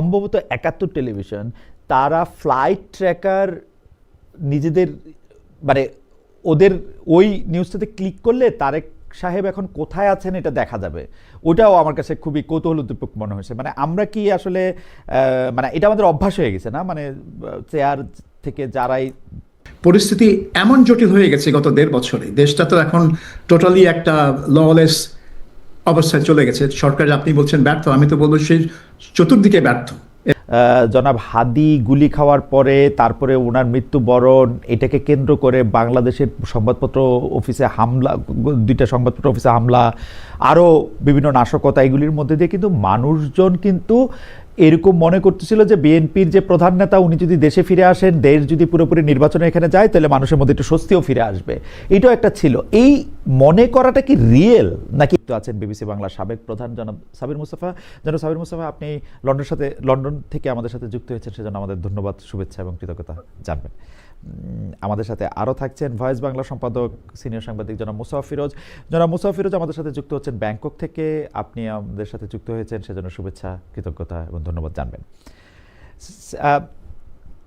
সম্ভবত ৭১ টেলিভিশন তারা flight tracker নিজেদের মানে ওদের ওই নিউজটাতে ক্লিক করলে তারেক সাহেব এখন কোথায় আছেন এটা দেখা যাবে। ওটাও আমার কাছে খুবই কৌতূহলোদ্দীপক মনে হয়েছে। মানে আমরা কি আসলে মানে এটা আমাদের অভ্যাস হয়ে গেছে না, মানে চেয়ার থেকে যারাই পরিস্থিতি এমন জটিল হয়ে গেছে গত ১.৫ বছরে। দেশটা তো এখন টোটালি একটা ললেস অবস্থায় চলে গেছে। সরকার আপনি বলছেন ব্যর্থ, আমি তো বলবো সেই চতুর্দিকে ব্যর্থ। জনাব হাদি গুলি খাওয়ার পরে তারপরে ওনার মৃত্যুবরণ, এটাকে কেন্দ্র করে বাংলাদেশের সংবাদপত্র অফিসে হামলা, ২টা সংবাদপত্র অফিসে হামলা, আরও বিভিন্ন নাশকতা, এগুলির মধ্যে দিয়ে কিন্তু মানুষজন কিন্তু এরকম মনে করতেছিল যে বিএনপির যে প্রধান নেতা উনি যদি দেশে ফিরে আসেন, দেশ যদি পুরোপুরি নির্বাচনে এখানে যায়, তাহলে মানুষের মধ্যে একটু স্বস্তিও ফিরে আসবে। এটাও একটা ছিল। এই মনে করাটা কি রিয়েল নাকি? তো আছেন বিবিসি বাংলার সাবেক প্রধান জনাব সাবির মুস্তাফা। জনাব সাবির মুস্তাফা, আপনি লন্ডন থেকে আমাদের সাথে যুক্ত হয়েছেন, সেজন্য আমাদের ধন্যবাদ, শুভেচ্ছা এবং কৃতজ্ঞতা জানবেন। আমাদের সাথে আরও থাকছেন ভয়েস বাংলা সম্পাদক সিনিয়র সাংবাদিক জনাব মুসাফ ফিরোজ। জনাব মুসাফ ফিরোজ আমাদের সাথে যুক্ত হচ্ছেন ব্যাংকক থেকে। আপনি আমাদের সাথে যুক্ত হয়েছেন, সেজন্য শুভেচ্ছা, কৃতজ্ঞতা এবং ধন্যবাদ জানবেন।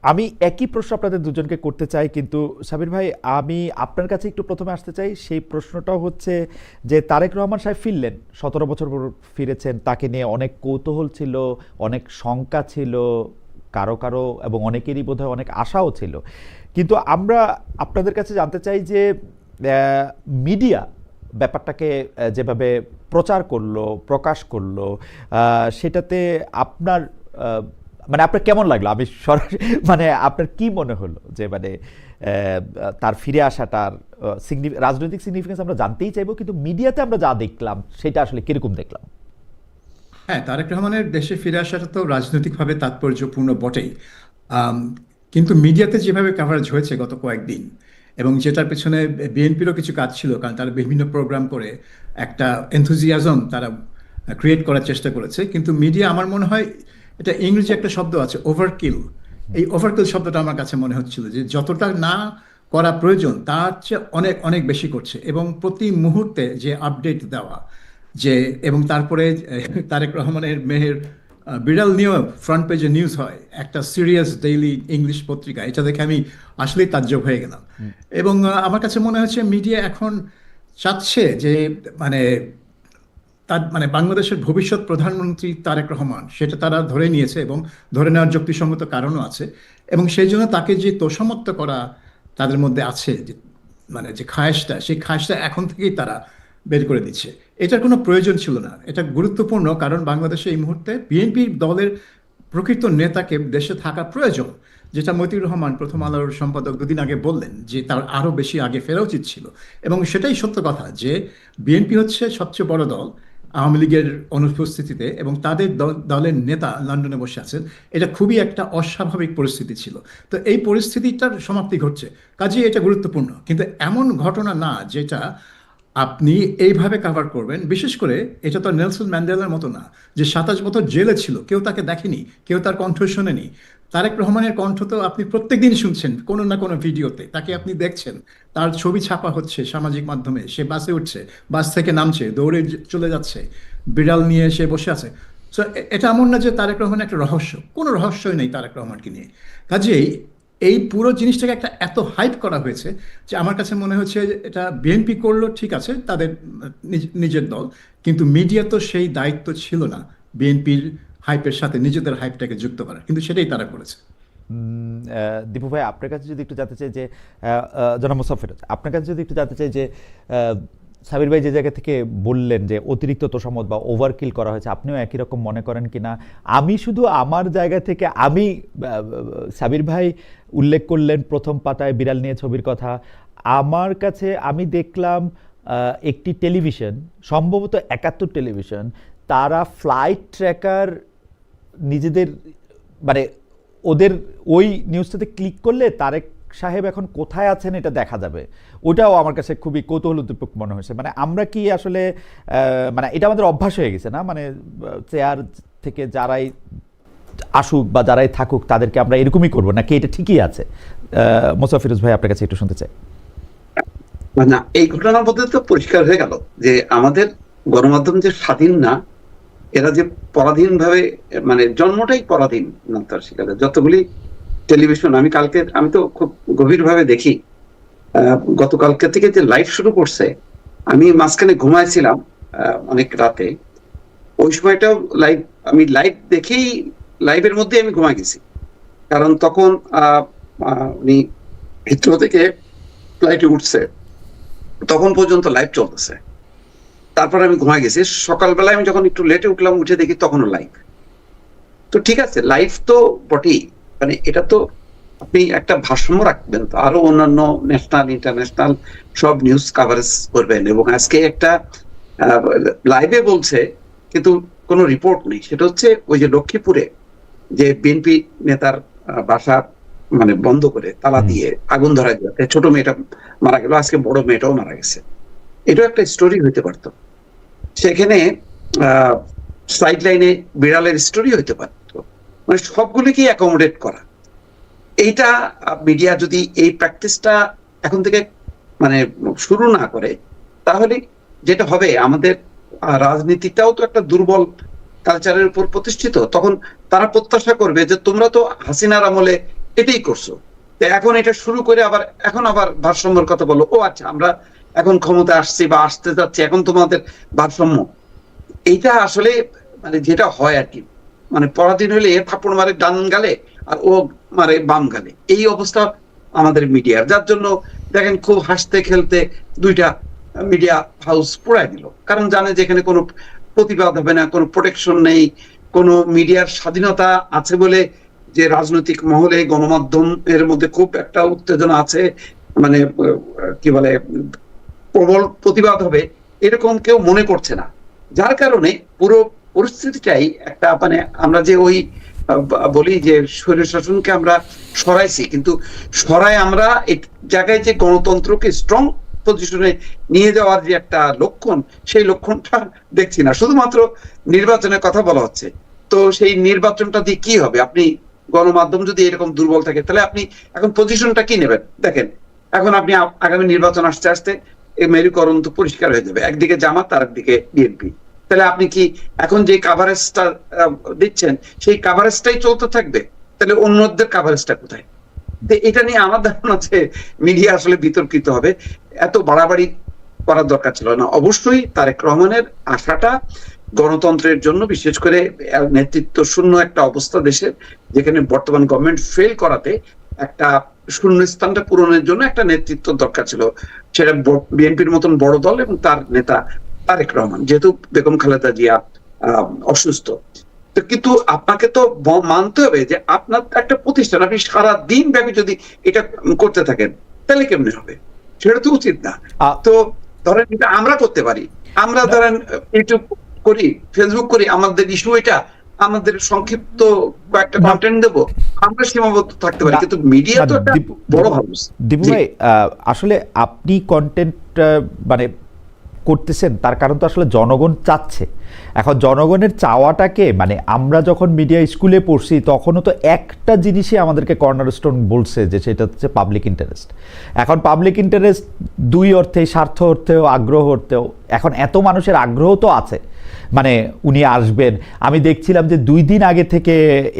আমি একই প্রশ্ন আপনাদের দুজনকে করতে চাই, কিন্তু সাবির ভাই আমি আপনার কাছে একটু প্রথমে আসতে চাই। সেই প্রশ্নটাও হচ্ছে যে তারেক রহমান সাহেব ফিরলেন, ১৭ বছর পর ফিরেছেন, তাকে নিয়ে অনেক কৌতূহল ছিল, অনেক শঙ্কা ছিল কারো কারো, এবং অনেকেরই বোধহয় অনেক আশাও ছিল। কিন্তু আমরা আপনাদের কাছে জানতে চাই যে মিডিয়া ব্যাপারটাকে যেভাবে প্রচার করলো, প্রকাশ করলো, সেটাতে আপনার মানে আপনার কেমন লাগলো? আমি সরাসরি মানে আপনার কি মনে হলো যে মানে তার ফিরে আসাটার রাজনৈতিক সিগনিফিকেন্স আমরা জানতেই চাইবো, কিন্তু মিডিয়াতে আমরা যা দেখলাম সেটা আসলে কিরকম দেখলাম? হ্যাঁ, তারেক রহমানের দেশে ফিরে আসাটা তো রাজনৈতিকভাবে তাৎপর্যপূর্ণ বটেই, কিন্তু মিডিয়াতে যেভাবে কাভারেজ হয়েছে গত কয়েকদিন, এবং যেটার পেছনে বিএনপিরও কিছু কাজ ছিল, কারণ তারা বিভিন্ন প্রোগ্রাম করে একটা এনথুজিয়াজম তারা ক্রিয়েট করার চেষ্টা করেছে। কিন্তু মিডিয়া, আমার মনে হয় এটা ইংরেজি একটা শব্দ আছে ওভারকিল, এই ওভারকিল শব্দটা আমার কাছে মনে হচ্ছিল যে যতটা না করা প্রয়োজন তার চেয়ে অনেক অনেক বেশি করছে, এবং প্রতি মুহূর্তে যে আপডেট দেওয়া, যে এবং তারপরে তারেক রহমানের মেহের বিড়াল নিয়েও ফ্রন্ট পেজে নিউজ হয় একটা সিরিয়াস ডেইলি ইংলিশ পত্রিকা, এটা দেখে আমি আসলেই তাজ্জব হয়ে গেলাম। এবং আমার কাছে মনে হচ্ছে মিডিয়া এখন চাচ্ছে যে মানে তার মানে বাংলাদেশের ভবিষ্যৎ প্রধানমন্ত্রী তারেক রহমান, সেটা তারা ধরে নিয়েছে এবং ধরে নেওয়ার যুক্তিসঙ্গত কারণও আছে, এবং সেই জন্য তাকে যে তোষামত্ত করা তাদের মধ্যে আছে, যে মানে যে খায়েশটা, সেই খায়েশটা এখন থেকেই তারা বের করে দিচ্ছে। এটার কোনো প্রয়োজন ছিল না। এটা গুরুত্বপূর্ণ, কারণ বাংলাদেশে এই মুহূর্তে বিএনপি দলের প্রকৃত নেতাকে দেশে থাকা প্রয়োজন, যেটা মতিউর রহমান প্রথম আলোর সম্পাদক দুদিন আগে বললেন যে তার আরও বেশি আগে ফেরা উচিত ছিল। এবং সেটাই সত্য কথা যে বিএনপি হচ্ছে সবচেয়ে বড় দল আওয়ামী লীগের অনুপস্থিতিতে, এবং তাদের দলের নেতা লন্ডনে বসে আছেন। এটা খুবই একটা অস্বাভাবিক পরিস্থিতি ছিল। তো এই পরিস্থিতিটার সমাপ্তি ঘটছে, কাজেই এটা গুরুত্বপূর্ণ, কিন্তু এমন ঘটনা না যেটা আপনি এইভাবে কাভার করবেন। বিশেষ করে এটা তো নেলসন ম্যান্ডেলার মতো না, যে ২৭ বছর জেলে ছিল, কেউ তাকে দেখেনি, কেউ তার কণ্ঠ শোনেনি। তারেক রহমানের কণ্ঠ তো আপনি প্রত্যেক দিন শুনছেন কোনো না কোনো ভিডিওতে, তাকে আপনি দেখছেন, তার ছবি ছাপা হচ্ছে সামাজিক মাধ্যমে, সে বাসে উঠছে, বাস থেকে নামছে, দৌড়ে চলে যাচ্ছে, বিড়াল নিয়ে সে বসে আছে। সো এটা এমন না যে তারেক রহমান একটা রহস্য, কোনো রহস্যই নেই তারেক রহমানকে নিয়ে। কাজেই এই পুরো জিনিসটাকে একটা এত হাইপ করা হয়েছে যে আমার কাছে মনে হচ্ছে এটা বিএনপি করলো ঠিক আছে, তাদের নিজের দল, কিন্তু মিডিয়া তো সেই দায়িত্ব ছিল না বিএনপির হাইপের সাথে নিজেদের হাইপটাকে যুক্ত করা, কিন্তু সেটাই তারা করেছে। দীপু ভাই, আপনার কাছে যদি একটু জানতে চাই যে জনাব মুসাফ ফিরোজ, আপনার কাছে যদি একটু জানতে চাই যে সাবির ভাই যে জায়গা থেকে বললেন যে অতিরিক্ত তোষামত বা ওভারকিল করা হয়েছে, আপনিও একই রকম মনে করেন কিনা? আমি শুধু আমার জায়গা থেকে আমি সাবির ভাই উল্লেখ করলেন প্রথম পাতায় বিড়াল নিয়ে ছবির কথা। আমার কাছে আমি দেখলাম একটি টেলিভিশন, সম্ভবত ৭১ টেলিভিশন, তারা ফ্লাইট ট্র্যাকার নিজেদের মানে ওদের ওই নিউজটাতে ক্লিক করলে তারেক সাহেব এখন কোথায় আছেন এটা দেখা যাবে। ওটাও আমার কাছে খুবই কৌতূহলোদ্দীপক মনে হয়েছে। মানে আমরা কি আসলে মানে এটা আমাদের অভ্যাস হয়ে গেছে না, মানে চেয়ার থেকে যারাই আসুক বা যারাই থাকুক তাদেরকে আমরা এরকমই করবো, নাকি এটা ঠিকই আছে? মোসাফ ফিরোজ ভাই, আপনার কাছে একটু শুনতে চাই। না, এই ঘটনার মধ্যে তো পরিষ্কার হয়ে গেল যে আমাদের গণমাধ্যম যে স্বাধীন না, এরা যে পরাধীনভাবে, মানে জন্মটাই পরাধীন তার শিকারে। যতগুলি টেলিভিশন আমি তো খুব গভীরভাবে দেখি, গতকালকে থেকে যে লাইভ শুরু করছে, আমি মাঝখানে ঘুমাইছিলাম অনেক রাতে, ওই সময়টাও আমি লাইভ দেখেই লাইভের মধ্যে আমি ঘুমাই গেছি। কারণ তখন উনি হিথ্রো থেকে ফ্লাইটে উঠছে, তখন পর্যন্ত লাইভ চলতেছে। তারপর আমি ঘুমাই গেছি। সকালবেলায় আমি যখন একটু লেটে উঠলাম, উঠে দেখি তখনও লাইভ। তো ঠিক আছে, লাইভ তো বটেই, মানে এটা তো আপনি একটা ভারসাম্য রাখবেন, তো আরো অন্যান্য ন্যাশনাল ইন্টারন্যাশনাল সব নিউজ কাভারেজ করবেন। এবং আজকে একটা লাইভে বলছে কিন্তু কোনো রিপোর্ট নেই, সেটা হচ্ছে ওই যে লক্ষ্মীপুরে যে বিএনপি নেতার বাসা মানে বন্ধ করে তালা দিয়ে আগুন ধরা যাতে ছোট মেয়েটা মারা গেল, আজকে বড় মেয়েটাও মারা গেছে। এটাও একটা স্টোরি হইতে পারতো। সেখানে সাইড লাইনে বিড়ালের স্টোরি হইতে পারতো। মানে সবগুলিকে অ্যাকোমোডেট করা, এইটা মিডিয়া যদি এই প্র্যাকটিসটা এখন থেকে মানে শুরু না করে, তাহলে যেটা হবে, আমাদের রাজনীতিটাও তো একটা দুর্বল কালচারের উপর প্রতিষ্ঠিত। তখন তারা প্রত্যাশা করবে যে তোমরা তো হাসিনার আমলে এটাই করছো, তো এখন এটা শুরু করে এখন আবার ভারসাম্যের কথা বলো। ও আচ্ছা, আমরা এখন ক্ষমতা আসছি বা আসতে যাচ্ছি, এখন তোমাদের ভারসাম্য। এইটা আসলে মানে যেটা হয় আর কি, মানে পরাধীন হলে এ থাপ্পড় মারে ডান গালে আর ও মারে বাম গালে, এই অবস্থা আমাদের মিডিয়ার। যার জন্য দেখেন খুব হাসতে খেলতে দুইটা মিডিয়া হাউস পুরাই দিল, কারণ জানে যে এখানে কোনো প্রতিবাদ হবে না, কোনো প্রোটেকশন নেই, কোনো মিডিয়ার স্বাধীনতা আছে বলে যে রাজনৈতিক মহলে গণমাধ্যম এর মধ্যে খুব একটা উত্তেজনা আছে, মানে কি বলে প্রবল প্রতিবাদ হবে, এরকম কেউ মনে করছে না। যার কারণে পুরো পরিস্থিতিটাই একটা, মানে আমরা যে ওই বলি যে স্বৈর শাসনকে আমরা সরাইছি, কিন্তু সরাই আমরা এই জায়গায় যে গণতন্ত্রকে স্ট্রং পজিশনে নিয়ে যাওয়ার যে একটা লক্ষণ, সেই লক্ষণটা দেখছি না। শুধুমাত্র নির্বাচনের কথা বলা হচ্ছে, তো সেই নির্বাচনটা দিয়ে কি হবে? আপনি গণমাধ্যম যদি এরকম দুর্বল থাকে, তাহলে আপনি এখন পজিশনটা কি নেবেন? দেখেন এখন আপনি আগামী নির্বাচন আসতে আসতে এই মেরুকরণ তো পরিষ্কার হয়ে যাবে, একদিকে জামাত আর একদিকে বিএনপি। তাহলে আপনি কি এখন যে কাভারেজটা দিচ্ছেন, সেই কাভারেজটাই চলতে থাকবে? তাহলে অন্যদের কাভারেজটা কোথায়? তো এটা নিয়ে আমার ধারণা যে মিডিয়া আসলে বিতর্কিত হবে। এত বাড়াবাড়ি করার দরকার ছিল না। অবশ্যই তারেক রহমানের আশাটা গণতন্ত্রের জন্য, বিশেষ করে নেতৃত্ব শূন্য একটা অবস্থা দেশে, যেখানে বর্তমান গভর্নমেন্ট ফেল করাতে একটা শূন্য স্থানটা পূরণের জন্য একটা নেতৃত্ব দরকার ছিল। সেটা বিএনপির মতন বড় দল এবং তার নেতা তারেক রহমান, যেহেতু বেগম খালেদা জিয়া অসুস্থ। তো কিন্তু আপনাকে তো মানতে হবে যে আপনার একটা প্রতিষ্ঠান, আপনি সারা দিন ব্যাপী যদি এটা করতে থাকেন, তাহলে কেমনে হবে? সেটা তো উচিত না। তো ধরেন এটা আমরা করতে পারি, আমরা ধরেন ইউটিউব করি, ফেসবুক করি, আমাদের ইস্যু এটা, আমাদের সংক্ষিপ্ত কয়েকটা কন্টেন্ট দেবো, আমরা সীমাবদ্ধ থাকতে পারি, কিন্তু মিডিয়া তো একটা বড় হাউস। দীপু ভাই, আসলে আপনি কন্টেন্ট মানে করতেছেন, তার কারণ তো আসলে জনগণ চাচ্ছে। এখন জনগণের চাওয়াটাকে, মানে আমরা যখন মিডিয়া স্কুলে পড়ছি তখনও তো একটা জিনিসই আমাদেরকে কর্নারস্টোন বলছে, যে সেটা হচ্ছে পাবলিক ইন্টারেস্ট। এখন পাবলিক ইন্টারেস্ট দুই অর্থেই, স্বার্থ অর্থেও, আগ্রহ অর্থেও। এখন এত মানুষের আগ্রহ তো আছে, মানে উনি আসবেন। আমি দেখছিলাম যে 2 দিন আগে থেকে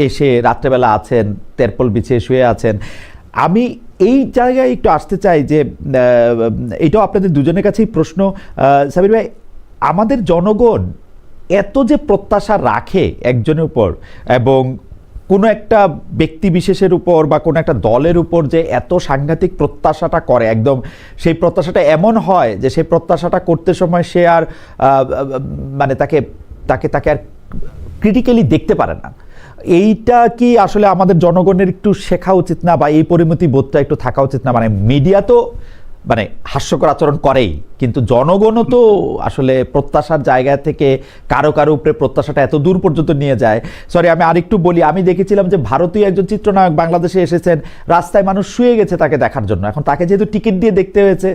এসে রাত্রেবেলা আছেন, তেরপল বিছিয়ে শুয়ে আছেন। আমি এই জায়গায় একটু আসতে চাই যে এটাও আপনাদের দুজনের কাছেই প্রশ্ন। সাবির ভাই, আমাদের জনগণ এত যে প্রত্যাশা রাখে একজনের উপর, এবং কোনো একটা ব্যক্তি বিশেষের উপর বা কোনো একটা দলের উপর যে এত সাংঘাতিক প্রত্যাশাটা করে, একদম সেই প্রত্যাশাটা এমন হয় যে সেই প্রত্যাশাটা করতে সময় সে আর মানে তাকে তাকে তাকে আর ক্রিটিক্যালি দেখতে পারে না। এইটা কি আসলে আমাদের জনগণের একটু শেখা উচিত না, বা এই পরিমিতি বোধটা একটু থাকা উচিত না? মানে মিডিয়া তো মানে হাস্যকর আচরণ করেই, কিন্তু জনগণও তো আসলে প্রত্যাশার জায়গা থেকে কারো কারো উপরে প্রত্যাশাটা এত দূর পর্যন্ত নিয়ে যায়। সরি, আমি আরেকটু বলি, আমি দেখেছিলাম যে ভারতীয় একজন চিত্রনায়ক বাংলাদেশে এসেছেন, রাস্তায় মানুষ শুয়ে গেছে তাকে দেখার জন্য। এখন তাকে যেহেতু টিকিট দিয়ে দেখতে হয়েছে,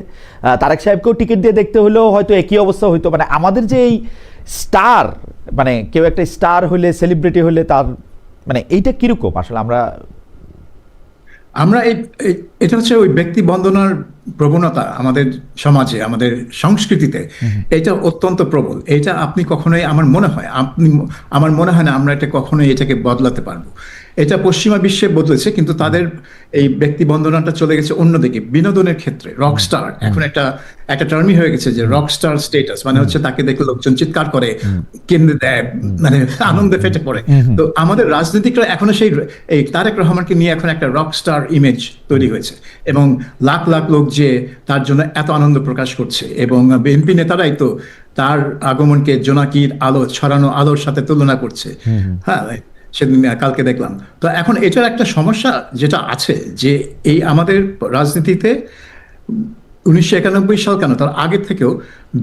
তারেক সাহেবকেও টিকিট দিয়ে দেখতে হলেও হয়তো একই অবস্থা হইতো। মানে আমাদের যে এই স্টার, মানে কেউ একটা স্টার হলে, সেলিব্রিটি হলে, তার মানে এইটা কিরকম আসলে আমরা এটা হচ্ছে ওই ব্যক্তি বন্দনার প্রবণতা আমাদের সমাজে, আমাদের সংস্কৃতিতে, এটা অত্যন্ত প্রবল। এটা আপনি কখনোই, আমার মনে হয় না আমরা এটা কখনোই এটাকে বদলাতে পারবো। এটা পশ্চিমা বিশ্বে বদলেছে, কিন্তু তাদের এই ব্যক্তি বন্দনাটা চলে গেছে অন্যদিকে। বিনোদনের ক্ষেত্রে রকস্টার এখন একটা টার্মই হয়ে গেছে, যে রকস্টার স্টেটাস মানে হচ্ছে তাকে দেখলে লোকজন চিৎকার করে, কেন্দ্রে দেয়, মানে আনন্দে ফেটে পড়ে। তো আমাদের রাজনীতিকরা এখনো এই তারেক রহমানকে নিয়ে এখন একটা রকস্টার ইমেজ তৈরি হয়েছে, এবং লাখ লাখ লোক যে তার জন্য এত আনন্দ প্রকাশ করছে, এবং বিএনপি নেতারাই তো তার আগমনকে জোনাকির আলো, ছড়ানো আলোর সাথে তুলনা করছে। হ্যাঁ, সেদিন কালকে দেখলাম। তো এখন এটার একটা সমস্যা যেটা আছে, যে এই আমাদের রাজনীতিতে 1991 সাল কেন, তার আগে থেকেও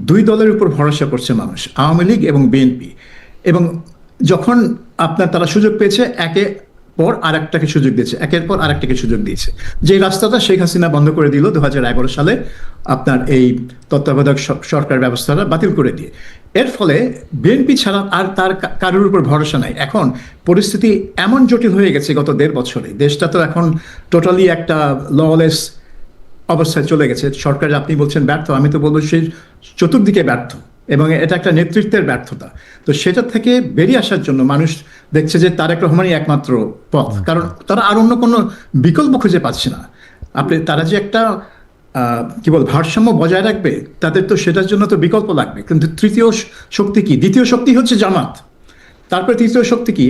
দুই দলের উপর ভরসা করছে মানুষ, আওয়ামী লীগ এবং বিএনপি। এবং যখন তারা সুযোগ পেয়েছে, একের পর আরেকটাকে সুযোগ দিয়েছে। যে রাস্তাটা শেখ হাসিনা বন্ধ করে দিল 2011 সালে, আপনার এই তত্ত্বাবধায়ক সরকার ব্যবস্থাটা বাতিল করে দিয়ে। এর ফলে বিএনপি ছাড়া আর তার কারোর উপর ভরসা নাই। এখন পরিস্থিতি এমন জটিল হয়ে গেছে গত 1.5 বছরে, দেশটা তো এখন টোটালি একটা ললেস অবস্থায় চলে গেছে। সরকার, আপনি বলছেন ব্যর্থ, আমি তো বলবো সেই চতুর্দিকে ব্যর্থ, এবং এটা একটা নেতৃত্বের ব্যর্থতা। তো সেটা থেকে বেরিয়ে আসার জন্য মানুষ দেখছে যে তারেক রহমানই একমাত্র পথ, কারণ তারা আর অন্য কোনো বিকল্প খুঁজে পাচ্ছে না। তারা যে একটা ভারসাম্য বজায় রাখবে, তাদের তো সেটার জন্য তো বিকল্প লাগবে। কিন্তু তৃতীয় শক্তি কি? দ্বিতীয় শক্তি হচ্ছে জামাত, তারপরে তৃতীয় শক্তি কি?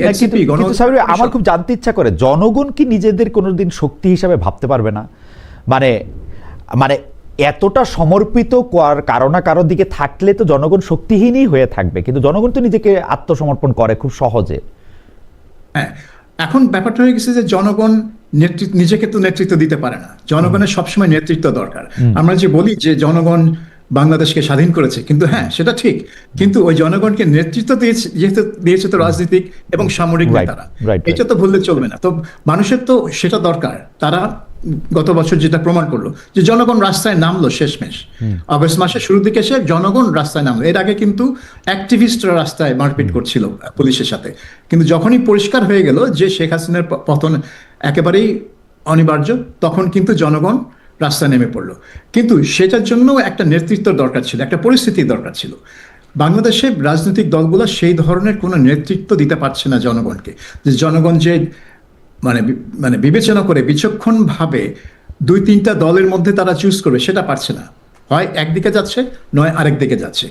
আমার খুব জানতে ইচ্ছা করে, জনগণ কি নিজেদের কোনোদিন শক্তি হিসাবে ভাবতে পারবে না? মানে এতটা সমর্পিত কারো না কারোর দিকে থাকলে তো জনগণ শক্তিহীনই হয়ে থাকবে, কিন্তু জনগণ তো নিজেকে আত্মসমর্পণ করে খুব সহজে। হ্যাঁ, এখন ব্যাপারটা হয়ে গেছে যে জনগণ নিজেকে তো নেতৃত্ব দিতে পারে না, জনগণের সবসময় নেতৃত্ব দরকার। আমরা যে বলি যে জনগণ বাংলাদেশকে স্বাধীন করেছে, কিন্তু হ্যাঁ সেটা ঠিক, কিন্তু ওই জনগণকে নেতৃত্ব দিয়েছে তো রাজনীতিক এবং সামরিক নেতারা, এটা তো ভুললে চলবে না। তো মানুষের তো সেটা দরকার। তারা গত বছর যেটা প্রমাণ করলো, যে জনগণ রাস্তায় নামলো শেষমেশ, আগস্ট মাসের শুরুর দিকে এসে জনগণ রাস্তায় নামলো। এর আগে কিন্তু অ্যাক্টিভিস্টরা রাস্তায় মারপিট করছিল পুলিশের সাথে, কিন্তু যখনই পরিষ্কার হয়ে গেল যে শেখ হাসিনার পতন একেবারেই অনিবার্য, তখন কিন্তু জনগণ রাস্তায় নেমে পড়লো। কিন্তু সেটার জন্য একটা নেতৃত্ব দরকার ছিল, একটা পরিস্থিতির দরকার ছিল। বাংলাদেশে রাজনৈতিক দলগুলো সেই ধরনের কোনো নেতৃত্ব দিতে পারছে না জনগণকে, যে জনগণ যে মানে বিবেচনা করে বিচক্ষণ ভাবে 2-3টা দলের মধ্যে তারা চুজ করবে, সেটা পারছে না। হয় একদিকে যাচ্ছে, নয় আরেক দিকে যাচ্ছে।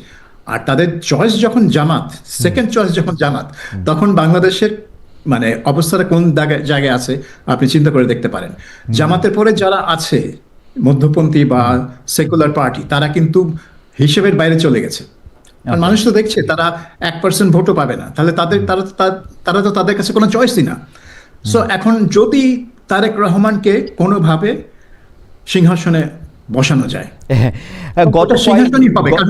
আর তাদের চয়েস যখন জামাত, সেকেন্ড চয়েস যখন জামাত, তখন বাংলাদেশের অবস্থাটা কোন জায়গায় আছে আপনি চিন্তা করে দেখতে পারেন। জামাতের পরে যারা আছে মধ্যপন্থী বা সেকুলার পার্টি, তারা কিন্তু হিসেবের বাইরে চলে গেছে। মানুষ তো দেখছে তারা 1% ভোটও পাবে না, তাহলে তারা তো তাদের কাছে কোনো চয়েসই না। সো এখন যদি তারেক রহমানকে কোনোভাবে সিংহাসনে বসানো যায়,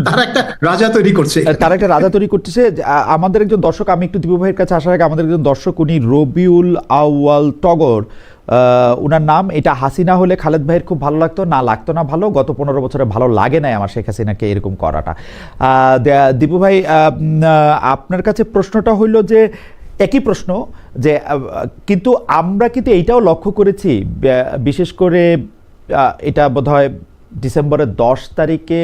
তারা একটা রাজা তৈরি করতেছে। আমাদের একজন দর্শক, আমি একটু দীপু ভাইয়ের কাছে আসার আগে, আমাদের একজন দর্শক, উনি রবিউল আউয়াল টগর উনার নাম। এটা হাসিনা হলে খালেদ ভাইয়ের খুব ভালো লাগতো, না লাগতো না ভালো, গত 15 বছরে ভালো লাগে নাই আমার শেখ হাসিনাকে এরকম করাটা। দীপু ভাই, আপনার কাছে প্রশ্নটা হইল যে একই প্রশ্ন, যে কিন্তু আমরা কিন্তু এইটাও লক্ষ্য করেছি, বিশেষ করে এটা বোধহয় ডিসেম্বরের 10 তারিখে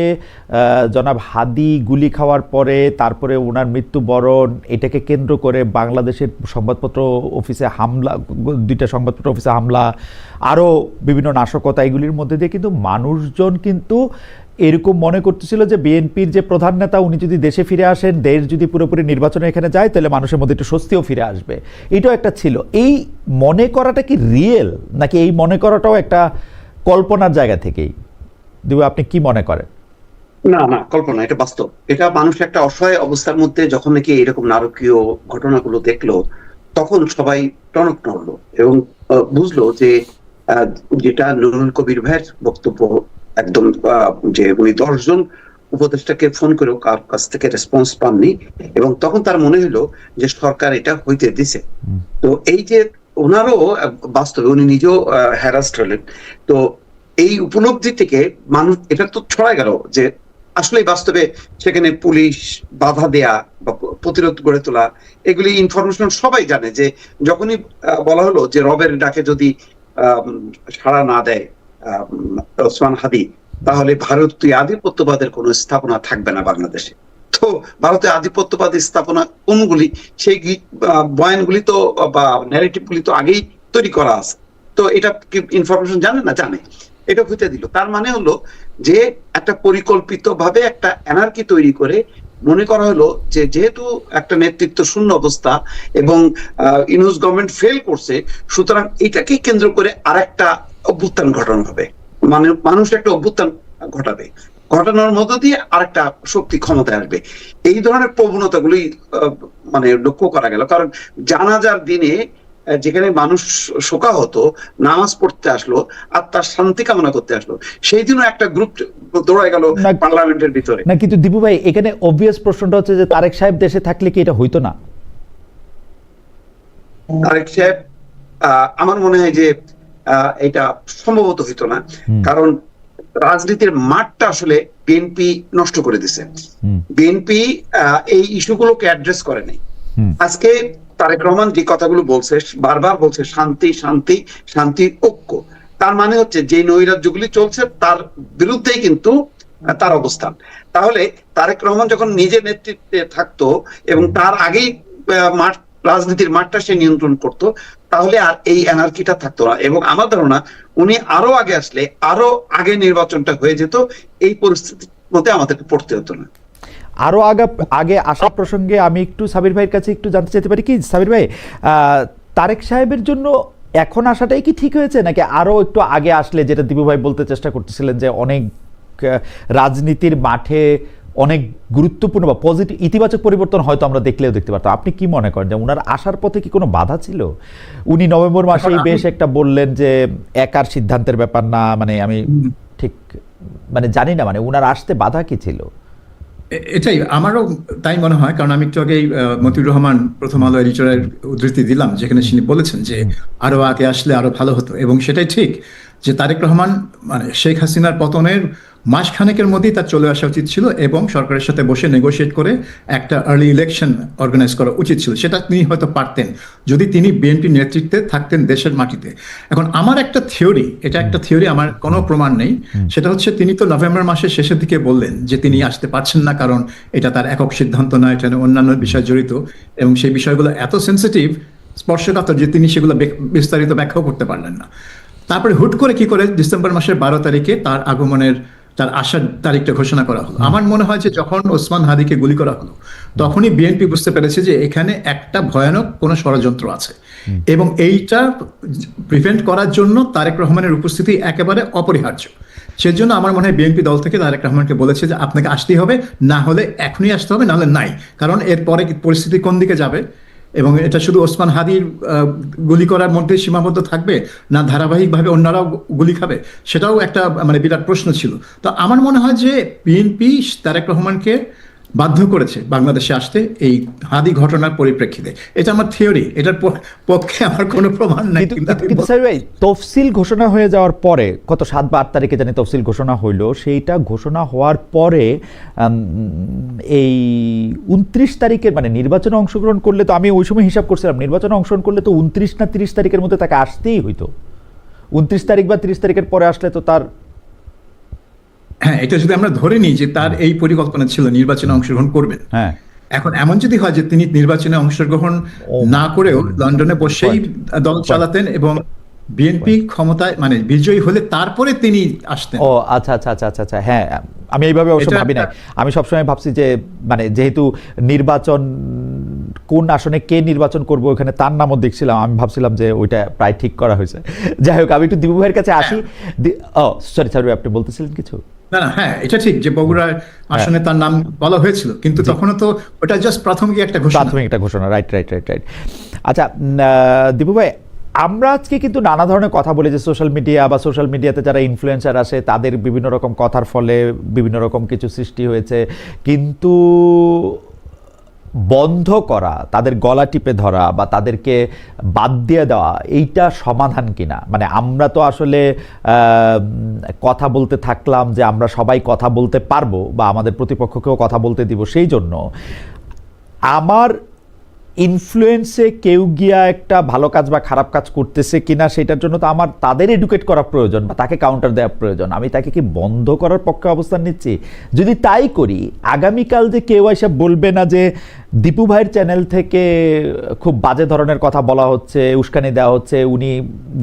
জনাব হাদি গুলি খাওয়ার পরে, তারপরে ওনার মৃত্যুবরণ, এটাকে কেন্দ্র করে বাংলাদেশের সংবাদপত্র অফিসে হামলা, 2টা সংবাদপত্র অফিসে হামলা, আরও বিভিন্ন নাশকতা, এগুলির মধ্যে দিয়ে কিন্তু মানুষজন কিন্তু এরকম মনে করতেছিল যে বিএনপির যে প্রধান নেতা, উনি যদি দেশে ফিরে আসেন, দেশ যদি পুরোপুরি নির্বাচনে এখানে যায়, তাহলে মানুষের মধ্যে একটু স্বস্তিও ফিরে আসবে। এটাও একটা ছিল। এই মনে করাটা কি রিয়েল, নাকি এই মনে করাটাও একটা কল্পনার জায়গা থেকেই? দিবু, আপনি কি মনে করেন? না, কল্পনা, এটা বাস্তব। এটা মানুষ একটা অসহায় অবস্থার মধ্যে যখন নাকি এরকম নারকীয় ঘটনাগুলো দেখলো, তখন সবাই টনক নড়লো এবং বুঝলো যে যেটা নুরুল কবির ভাইয়ের বক্তব্য একদম, যে উনি 10 জন উপদেষ্টাকে ফোন করেও কার কাছ থেকে রেসপন্স পাননি, এবং তখন তার মনে হলো যে সরকার এটা হইতে দিছে। তো এই যে ওনারও বাস্তবে উনি নিজেও হ্যারাস্ট হলেন। তো এই উপলব্ধি থেকে মানুষ এটা তো ছড়ায় গেল যে আসলে বাস্তবে সেখানে পুলিশ বাধা দেয়া বা প্রতিরোধ গড়ে তোলা, এগুলি ইনফরমেশন সবাই জানে। যে যখনই বলা হলো যে রবের ডাকে যদি সাড়া না দেয় ওসমান হাদি, তাহলে ভারতীয় আধিপত্যবাদের কোনো স্থাপনা থাকবে না বাংলাদেশে। তো ভারতীয় আধিপত্যবাদী স্থাপনা কোনগুলি, সেই বয়ানগুলি তো বা ন্যারেটিভ গুলি তো আগেই তৈরি করা আছে। তো এটা কি ইনফরমেশন জানে না? জানে। এটা হইতে দিল, তার মানে হলো যে একটা পরিকল্পিত ভাবে একটা এনার্কি তৈরি করে মনে করা হলো যে যেহেতু একটা নেতৃত্ব শূন্য অবস্থা এবং ইউনূস গভর্নমেন্ট ফেল করছে, সুতরাং এটাকে কেন্দ্র করে আরেকটা অভ্যুত্থান ঘটানো হবে, মানে মানুষ একটা অভ্যুত্থান ঘটাবে, ঘটানোর মধ্য দিয়ে আরেকটা শক্তি ক্ষমতায় আসবে। এই ধরনের প্রবণতাগুলি মানে লক্ষ্য করা গেল। কারণ জানাজার দিনে যেখানে মানুষ শোকা হতো, নামাজ পড়তে আসলো আর তার শান্তি কামনা করতে আসলো, সেই দিনও একটা গ্রুপ দৌড়ায় গেল পার্লামেন্টের ভিতরে। না, কিন্তু দীপু ভাই, এখানে অবভিয়াস প্রশ্নটা হচ্ছে যে তারেক সাহেব দেশে থাকলে কি এটা হইতো না? তারেক সাহেব, আমার মনে হয় যে এটা সম্ভবত হইতো না, কারণ রাজনীতির মাঠটা আসলে বিএনপি নষ্ট করে দিছে। বিএনপি এই ইস্যুগুলোকে অ্যাড্রেস করে নাই। আজকে তারেক রহমান যে কথাগুলো বলছে, বারবার বলছে শান্তি শান্তি শান্তি, ঐক্য, তার মানে হচ্ছে যে নৈরাজ্যগুলি চলছে তার বিরুদ্ধেই কিন্তু তার অবস্থান। তাহলে তারেক রহমান যখন নিজে নেতৃত্বে থাকতো এবং তার আগেই মাঠ, রাজনীতির মাঠটা সে নিয়ন্ত্রণ করতো, তাহলে আর এই এনার্কিটা থাকতো না। এবং আমার ধারণা উনি আরো আগে আসলে আরো আগে নির্বাচনটা হয়ে যেত, এই পরিস্থিতির মধ্যে আমাদেরকে পড়তে হতো না। আরো আগে আসা প্রসঙ্গে আমি একটু সাবির ভাইয়ের কাছে একটু জানতে চাইতে পারি কি, সাবির ভাই, তারেক সাহেবের জন্য এখন আসাটাই কি ঠিক হয়েছে, নাকি আরো একটু আগে আসলে, যেটা দীপু ভাই বলতে চেষ্টা করতেছিলেন যে অনেক রাজনীতির মাঠে অনেক গুরুত্বপূর্ণ বা পজিটিভ ইতিবাচক পরিবর্তন হয়তো আমরা দেখলেও দেখতে পারতাম? আপনি কি মনে করেন যে ওনার আসার পথে কি কোনো বাধা ছিল? উনি নভেম্বর মাসেই বেশ একটা বললেন যে একার সিদ্ধান্তের ব্যাপার না, মানে আমি ঠিক মানে জানি না, মানে ওনার আসতে বাধা কি ছিল? এটাই আমারও তাই মনে হয়, কারণ আমি একটু আগেই মতিউর রহমান প্রথম আলো এডিটরের উদ্ধৃতি দিলাম, যেখানে তিনি বলেছেন যে আরো আগে আসলে আরো ভালো হতো। এবং সেটাই ঠিক যে তারেক রহমান মানে শেখ হাসিনার পতনের মাসখানেকের মধ্যেই তার চলে আসা উচিত ছিল এবং সরকারের সাথে বসে নেগোশিয়েট করে একটা আর্লি ইলেকশন অর্গানাইজ করা উচিত ছিল। সেটা তিনি হয়তো পারতেন যদি তিনি বিএনপি নেতৃত্বে থাকতেন দেশের মাটিতে। এখন আমার একটা থিওরি, এটা একটা থিওরি, আমার কোনো প্রমাণ নেই, সেটা হচ্ছে তিনি তো নভেম্বর মাসের শেষের দিকে বললেন যে তিনি আসতে পারছেন না, কারণ এটা তার একক সিদ্ধান্ত নয়, এটা অন্যান্য বিষয় জড়িত এবং সেই বিষয়গুলো এত সেন্সিটিভ, স্পর্শকাতর, যে তিনি সেগুলো বিস্তারিত ব্যাখ্যাও করতে পারলেন না। তারপরে হুট করে কি করে ডিসেম্বর মাসের 12 তারিখে তার আগমনের, তার আসার তারিখটা ঘোষণা করা হলো। আমার মনে হয় যে যখন ওসমান হাদিকে গুলি করা হলো তখনই বিএনপি বুঝতে পেরেছে যে এখানে একটা ভয়ানক কোনো ষড়যন্ত্র আছে এবং এইটা প্রিভেন্ট করার জন্য তারেক রহমানের উপস্থিতি একেবারে অপরিহার্য। সেজন্য আমার মনে হয় বিএনপি দল থেকে তারেক রহমানকে বলেছে যে আপনাকে আসতেই হবে, না হলে এখনই আসতে হবে, না হলে নাই। কারণ এরপরে পরিস্থিতি কোন দিকে যাবে, এবং এটা শুধু ওসমান হাদির গুলি করার মধ্যে সীমাবদ্ধ থাকবে না ধারাবাহিকভাবে অন্যরাও গুলি খাবে, সেটাও একটা মানে বিরাট প্রশ্ন ছিল। তো আমার মনে হয় যে বিএনপি তারেক রহমানকে বাধ্য করেছে বাংলাদেশে আসতে এই হাদি ঘটনার পরিপ্রেক্ষিতে। এটা আমার থিওরি, এটার পক্ষে আমার কোনো প্রমাণ নাই। কিন্তু স্যার ভাই, তফসিল ঘোষণা হয়ে যাওয়ার পরে, কত 7 বা 8 তারিখে জানি তফসিল ঘোষণা হইলো, সেইটা ঘোষণা হওয়ার পরে এই 29 তারিখের মানে নির্বাচনে অংশগ্রহণ করলে তো, আমি ওই সময় হিসাব করছিলাম, নির্বাচনে অংশগ্রহণ করলে তো 29 না 30 তারিখের মধ্যে তাকে আসতেই হইতো। 29 তারিখ বা 30 তারিখের পরে আসলে তো তার, হ্যাঁ, এটা যদি আমরা ধরে নিই যে তার এই পরিকল্পনা ছিল নির্বাচনে অংশগ্রহণ করবেন, হ্যাঁ, এখন এমন যদি হয় যে তিনি নির্বাচনে অংশগ্রহণ না করেও লন্ডনে বসেই দল চালাতেন এবং বিএনপি ক্ষমতায় মানে বিজয়ী হলে তারপরে তিনি আসতেন। ও আচ্ছা আচ্ছা আচ্ছা আচ্ছা আচ্ছা, হ্যাঁ, আমি এইভাবে অবশ্য ভাবি নাই। আমি সবসময় ভাবছি যে মানে যেহেতু নির্বাচন, কোন আসনে কে নির্বাচন করবো ওখানে তার নামও দেখছিলাম, আমি ভাবছিলাম যে ওইটা প্রায় ঠিক করা হয়েছে। যাই হোক, আমি একটু দীপু ভাইয়ের কাছে আসি। ও সরি সরি, আপনি বলতেছিলেন কিছু? না না, হ্যাঁ, এটা ঠিক যে বগুড়ার আসনে তার নাম বলা হয়েছিল, কিন্তু তখনও তো ওটা জাস্ট প্রাথমিক একটা ঘোষণা। Right right right right. আচ্ছা দীপু ভাই, আমরা আজকে কিন্তু নানা ধরনের কথা বলি যে সোশ্যাল মিডিয়া বা সোশ্যাল মিডিয়াতে যারা ইনফ্লুয়েন্সার আসে তাদের বিভিন্ন রকম কথার ফলে বিভিন্ন রকম কিছু সৃষ্টি হয়েছে, কিন্তু বন্ধ করা, তাদের গলা টিপে ধরা বা তাদেরকে বাদ দিয়ে দেওয়া, এইটা সমাধান কিনা? মানে আমরা তো আসলে কথা বলতে থাকলাম যে আমরা সবাই কথা বলতে পারবো বা আমাদের প্রতিপক্ষকেও কথা বলতে দিব, সেই জন্য আমার ইনফ্লুয়েন্সে কেউ গিয়া একটা ভালো কাজ বা খারাপ কাজ করতেছে কিনা সেটার জন্য তো আমার তাদের এডুকেট করা প্রয়োজন বা তাকে কাউন্টার দেওয়া প্রয়োজন। আমি তাকে কি বন্ধ করার পক্ষে অবস্থান নিচ্ছি? যদি তাই করি, আগামীকাল যে কেউ এসে বলবে না যে দীপু ভাইয়ের চ্যানেল থেকে খুব বাজে ধরনের কথা বলা হচ্ছে, উস্কানি দেওয়া হচ্ছে, উনি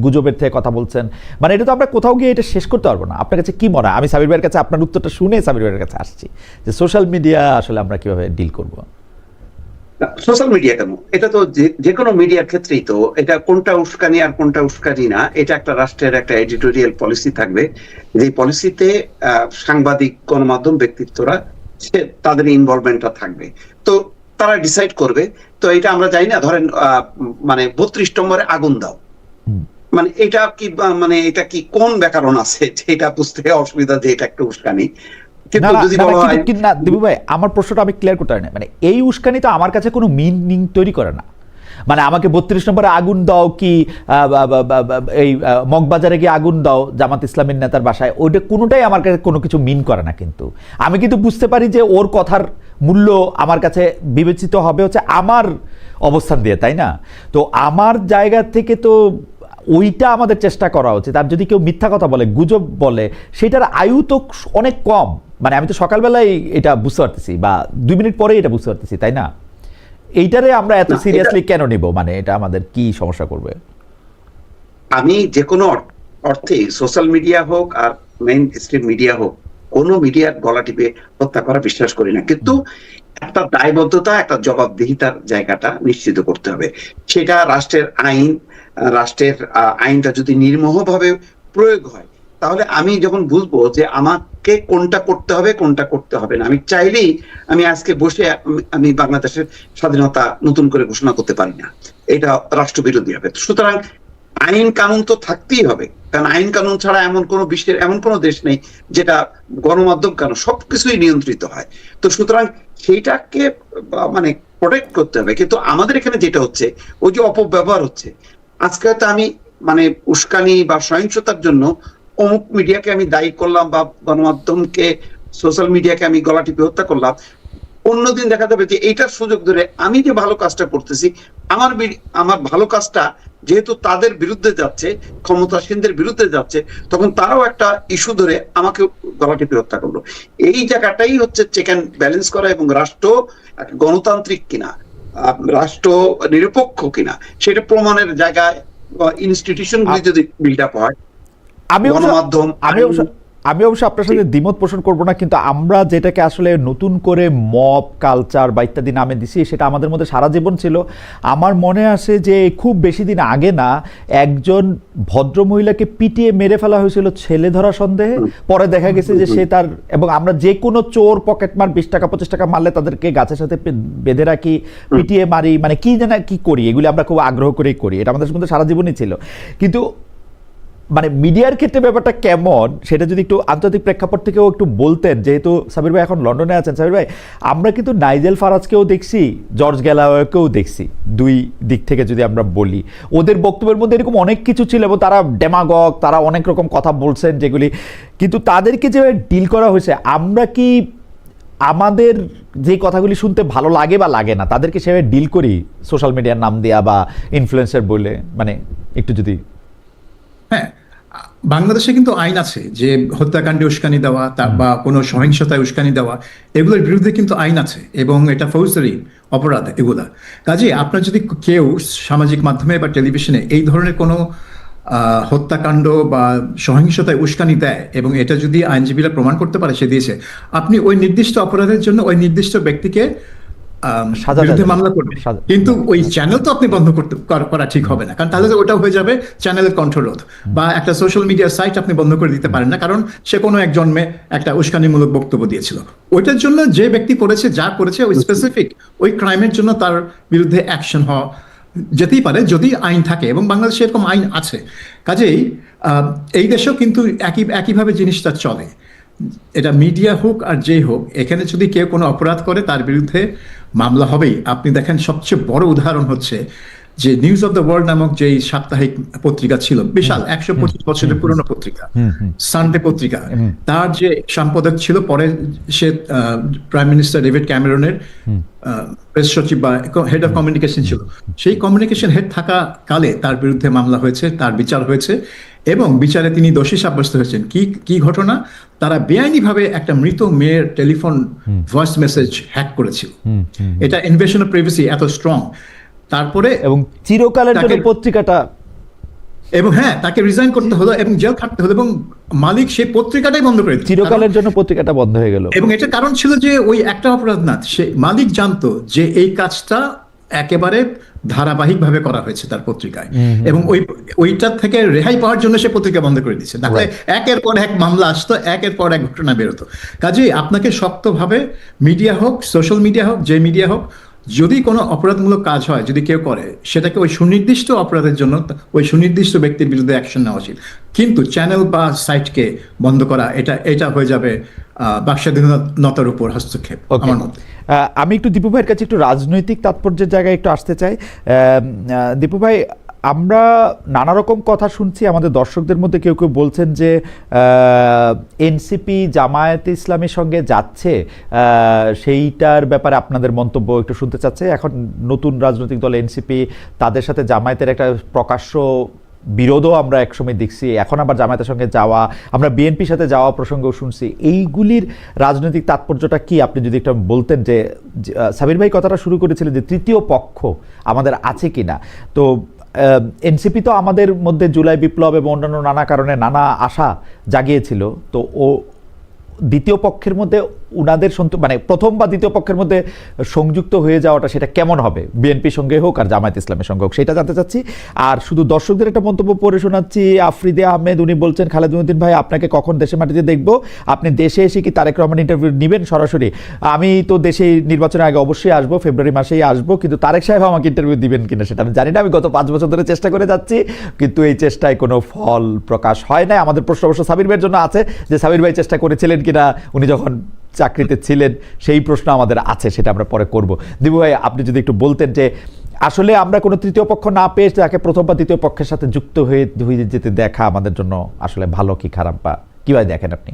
গুজবের থেকে কথা বলছেন, মানে এটা তো আমরা কোথাও গিয়ে এটা শেষ করতে পারবো না। আপনার কাছে কি মনে হয়? আমি সাবির ভাইয়ের কাছে আপনার উত্তরটা শুনে সাবির ভাইয়ের কাছে আসছি যে সোশ্যাল মিডিয়া আসলে আমরা কিভাবে ডিল করবো। সোশ্যাল মিডিয়া কেন, এটা তো যে কোনো মিডিয়ার ক্ষেত্রেই তো এটা কোনটা উস্কানি আর কোনটা উস্কানি না, এটা একটা রাষ্ট্রের একটা এডিটোরিয়াল পলিসি থাকবে। যে পলিসিতে সাংবাদিক, গণমাধ্যম, ব্যক্তিত্বরা তাদের ইনভলভমেন্টটা থাকবে, তো তারা ডিসাইড করবে। তো এটা আমরা জানি না, ধরেন মানে 32 নম্বরে আগুন দাও, মানে এটা কি, মানে এটা কি কোন ব্যাকরণ আছে এটা বুঝতে অসুবিধা যে এটা একটা উস্কানি। কিন্তু যদি বলা হয় না দীপু ভাই, আমার প্রশ্নটা আমি ক্লিয়ার করতে পারি না। মানে এই উস্কানি তো আমার কাছে কোনো মিনিং তৈরি করে না। মানে আমাকে 32 নম্বরে আগুন দাও কি এই মগবাজারে গিয়ে আগুন দাও জামাত ইসলামের নেতার বাসায়, ওইটা কোনোটাই আমার কাছে কোনো কিছু মিন করে না। কিন্তু আমি কিন্তু বুঝতে পারি যে ওর কথার মূল্য আমার কাছে বিবেচিত হবে হচ্ছে আমার অবস্থান দিয়ে, তাই না? তো আমার জায়গা থেকে তো ওইটা আমাদের চেষ্টা করা উচিত। আর যদি কেউ মিথ্যা কথা বলে, গুজব বলে, সেটার আয়ু তো অনেক কম। মানে আমি তো সকালবেলায় এটা বুঝতে পারতেছি বা 2 মিনিট পরেই এটা বুঝতে পারতেছি, তাই না? এইটারে আমরা এত সিরিয়াসলি কেন নিব? মানে এটা আমাদের কি সমস্যা করবে? আমি যে কোনো অর্থে সোশ্যাল মিডিয়া হোক আর মেইন স্ট্রিম মিডিয়া হোক, কোনো মিডিয়ার গলা টিপে হত্যা করা বিশ্বাস করি না। কিন্তু একটা দায়বদ্ধতা, একটা জবাবদিহিতার জায়গাটা নিশ্চিত করতে হবে। সেটা রাষ্ট্রের আইন, রাষ্ট্রের আইনটা যদি নির্মোহভাবে প্রয়োগ হয়, তাহলে আমি যখন বুঝবো যে আমাকে কোনটা করতে হবে কোনটা করতে হবে না, আমি চাইলেই আমি আজকে বসে আমি বাংলাদেশের স্বাধীনতা নতুন করে ঘোষণা করতে পারি না, এটা রাষ্ট্রবিরোধী হবে। সুতরাং আইন কানুন তো থাকতেই হবে, কারণ আইন কানুন ছাড়া এমন কোন বিশ্বের এমন কোন দেশ নেই যেটা গণমাধ্যম কেন সবকিছুই নিয়ন্ত্রিত হয়। তো সুতরাং সেইটাকে মানে প্রোটেক্ট করতে হবে। কিন্তু আমাদের এখানে যেটা হচ্ছে, ওই যে অপব্যবহার হচ্ছে, আজকে হয়তো আমি মানে উস্কানি বা সহিংসতার জন্য অমুক মিডিয়াকে আমি দায়ী করলাম বা গণমাধ্যমকে, সোশ্যাল মিডিয়াকে আমি গলা টিপে হত্যা করলাম, অন্যদিন দেখা যাবে যে এইটার সুযোগ ধরে আমি যে ভালো কাজটা করতেছি, আমার ভালো কাজটা যেহেতু তাদের বিরুদ্ধে যাচ্ছে, ক্ষমতাসীনদের বিরুদ্ধে যাচ্ছে, তখন তারাও একটা ইস্যু ধরে আমাকে গলা টিপে হত্যা করলো। এই জায়গাটাই হচ্ছে চেক অ্যান্ড ব্যালেন্স করা, এবং রাষ্ট্র গণতান্ত্রিক কিনা, রাষ্ট্র নিরপেক্ষ কিনা সেটা প্রমাণের জায়গায় ইনস্টিটিউশন গুলি যদি বিল্ড আপ হয়, গণমাধ্যম। আমি অবশ্য আপনার সাথে দ্বিমত পোষণ করবো না, কিন্তু আমরা যেটাকে আসলে নতুন করে মব কালচার বা ইত্যাদি নামে দিছি, সেটা আমাদের মধ্যে সারা জীবন ছিল। আমার মনে আসে যে খুব বেশি দিন আগে না, একজন ভদ্র মহিলাকে পিটিয়ে মেরে ফেলা হয়েছিল ছেলে ধরা সন্দেহে। পরে দেখা গেছে যে সে তার, এবং আমরা যে কোনো চোর পকেটমার 20 টাকা 25 টাকা মারলে তাদেরকে গাছের সাথে বেঁধে রাখি, পিটিয়ে মারি, মানে কি জানা কি করি, এগুলি আমরা খুব আগ্রহ করেই করি। এটা আমাদের মধ্যে সারা জীবনই ছিল। কিন্তু মানে মিডিয়ার ক্ষেত্রে ব্যাপারটা কেমন সেটা যদি একটু আন্তর্জাতিক প্রেক্ষাপট থেকেও একটু বলতেন, যেহেতু সাবির ভাই এখন লন্ডনে আছেন। সাবির ভাই, আমরা কিন্তু নাইজেল ফারাজকেও দেখছি, জর্জ গ্যালাওয়েকেও দেখছি, দুই দিক থেকে যদি আমরা বলি, ওদের বক্তব্যের মধ্যে এরকম অনেক কিছু ছিল এবং তারা ডেমাগগ, তারা অনেক রকম কথা বলছেন যেগুলি, কিন্তু তাদেরকে যেভাবে ডিল করা হয়েছে, আমরা কি আমাদের যে কথাগুলি শুনতে ভালো লাগে বা লাগে না, তাদেরকে সেভাবে ডিল করি সোশ্যাল মিডিয়ার নাম দেওয়া বা ইনফ্লুয়েন্সার বলে? মানে একটু যদি। হ্যাঁ, বাংলাদেশে কিন্তু আইন আছে যে হত্যাকাণ্ডে উস্কানি দেওয়া বা কোনো সহিংসতায় উস্কানি দেওয়া, এগুলোর বিরুদ্ধে কিন্তু আইন আছে এবং এটা ফৌজদারি অপরাধ এগুলা। কাজে আপনার যদি কেউ সামাজিক মাধ্যমে বা টেলিভিশনে এই ধরনের কোনো হত্যাকাণ্ড বা সহিংসতায় উস্কানি দেয় এবং এটা যদি আইনজীবীরা প্রমাণ করতে পারে সে দিয়েছে, আপনি ওই নির্দিষ্ট অপরাধের জন্য ওই নির্দিষ্ট ব্যক্তিকে বিরুদ্ধে মামলা করবেন। কিন্তু ওই চ্যানেল তো আপনি বন্ধ করা ঠিক হবে না, কারণ তাহলে ওটা হয়ে যাবে চ্যানেলের কণ্ঠরোধ। বা একটা সোশ্যাল মিডিয়া সাইট আপনি বন্ধ করে দিতে পারেন না, কারণ সে কোনো এক জন্মে একটা উস্কানিমূলক বক্তব্য দিয়েছিল। ওইটার জন্য যে ব্যক্তি করেছে, যা করেছে, ওই স্পেসিফিক ওই ক্রাইমের জন্য তার বিরুদ্ধে অ্যাকশন হওয়া যেতেই পারে যদি আইন থাকে, এবং বাংলাদেশে এরকম আইন আছে। কাজেই এই দেশেও কিন্তু একইভাবে জিনিসটা চলে। এটা মিডিয়া হোক আর যেই হোক, এখানে যদি কেউ কোনো অপরাধ করে তার বিরুদ্ধে মামলা হবেই। আপনি দেখেন সবচেয়ে বড় উদাহরণ হচ্ছে যে নিউজ অফ দ্য ওয়ার্ল্ড নামক যে সাপ্তাহিক পত্রিকা ছিল, বিশাল 125 বছরের পুরনো পত্রিকা, সানডে পত্রিকা, তার যে সম্পাদক ছিল, পরে সে প্রাইম মিনিস্টার ডেভিড ক্যামেরনের প্রেস সচিব বা হেড অফ কমিউনিকেশন ছিল। সেই কমিউনিকেশন হেড থাকা কালে তার বিরুদ্ধে মামলা হয়েছে, তার বিচার হয়েছে এবং বিচারে তিনি দোষী সাব্যস্ত হয়েছেন। কি ঘটনা? তারা বেআইনিভাবে একটা মৃত মেয়ের টেলিফোন ভয়েস মেসেজ হ্যাক করেছিল। এটা ইনভেশন অফ প্রাইভেসি এত স্ট্রং। তারপরে এবং চিরকালের জন্য পত্রিকাটা, এবং হ্যাঁ, তাকে রিজাইন করতে হলো এবং জেল খাটতে হলো, এবং মালিক সেই পত্রিকাটাই বন্ধ করে দিল। চিরকালের জন্য পত্রিকাটা বন্ধ হয়ে গেল। এবং এটা কারণ ছিল যে ওই একটা অপরাধ না, সে মালিক জানতো যে এই কাজটা একেবারে ধারাবাহিকভাবে করা হয়েছে তার পত্রিকায়, এবং ওইটার থেকে রেহাই পাওয়ার জন্য সে পত্রিকা বন্ধ করে দিচ্ছে। তাহলে একের পর এক মামলা আসতো, একের পর এক ঘটনা বেরোতো। কাজেই আপনাকে শক্তভাবে, মিডিয়া হোক, সোশ্যাল মিডিয়া হোক, যে মিডিয়া হোক, যদি কোনো অপরাধমূলক কাজ হয়, যদি কেউ করে, সেটাকে ওই সুনির্দিষ্ট অপরাধের জন্য ওই সুনির্দিষ্ট ব্যক্তির বিরুদ্ধে অ্যাকশন নেওয়া উচিত। কিন্তু চ্যানেল বা সাইটকে বন্ধ করা, এটা হয়ে যাবে বাকস্বাধীনতার উপর হস্তক্ষেপ আমার মতে। আমি একটু দীপু ভাইয়ের কাছে একটু রাজনৈতিক তাৎপর্যের জায়গায় একটু আসতে চাই। দীপু ভাই, আমরা নানা রকম কথা শুনছি, আমাদের দর্শকদের মধ্যে কেউ কেউ বলছেন যে এনসিপি জামায়াতে ইসলামের সঙ্গে যাচ্ছে, সেইটার ব্যাপারে আপনাদের মন্তব্য একটু শুনতে চাচ্ছে। এখন নতুন রাজনৈতিক দল এনসিপি, তাদের সাথে জামায়াতের একটা প্রকাশ্য বিরোধও আমরা একসময় দেখছি, এখন আবার জামায়াতের সঙ্গে যাওয়া, আমরা বিএনপির সাথে যাওয়া প্রসঙ্গও শুনছি। এইগুলির রাজনৈতিক তাৎপর্যটা কি আপনি যদি একটু বলতেন? যে সাবির ভাই কথাটা শুরু করেছিলেন যে তৃতীয় পক্ষ আমাদের আছে কিনা। তো এনসিপি তো আমাদের মধ্যে জুলাই বিপ্লব এবং অন্যান্য নানা কারণে নানা আশা জাগিয়েছিল। তো ও দ্বিতীয় পক্ষের মধ্যে উনাদের মানে প্রথম বা দ্বিতীয় পক্ষের মধ্যে সংযুক্ত হয়ে যাওয়াটা সেটা কেমন হবে, বিএনপির সঙ্গে হোক আর জামায়াত ইসলামের সঙ্গে হোক, সেটা জানতে চাচ্ছি। আর শুধু দর্শকদের একটা মন্তব্য পড়ে শোনাচ্ছি। আফ্রিদে আহমেদ, উনি বলছেন, খালেদুদ্দিন ভাই আপনাকে কখন দেশে মাটিতে দেখবো, আপনি দেশে এসে কি তারেক রহমান ইন্টারভিউ নেবেন সরাসরি? আমি তো দেশে নির্বাচনের আগে অবশ্যই আসবো, ফেব্রুয়ারি মাসেই আসবো, কিন্তু তারেক সাহেব আমাকে ইন্টারভিউ দিবেন কিনা সেটা আমি জানি না। আমি গত 5 বছর ধরে চেষ্টা করে যাচ্ছি, কিন্তু এই চেষ্টায় কোনো ফল প্রকাশ হয় না। আমাদের প্রশ্ন অবশ্য সাবির ভাইয়ের জন্য আছে যে সাবির ভাই চেষ্টা করেছিলেন কিনা উনি যখন চাকরিতে ছিলেন, সেই প্রশ্ন আমাদের আছে, সেটা আমরা পরে করব। দিবু ভাই, আপনি যদি একটু বলতেন যে আসলে আমরা কোনো তৃতীয় পক্ষ না পেয়ে তাকে প্রথম বা দ্বিতীয় পক্ষের সাথে যুক্ত হয়ে যেতে দেখা আমাদের জন্য আসলে ভালো কি খারাপ, বা কিভাবে দেখেন আপনি?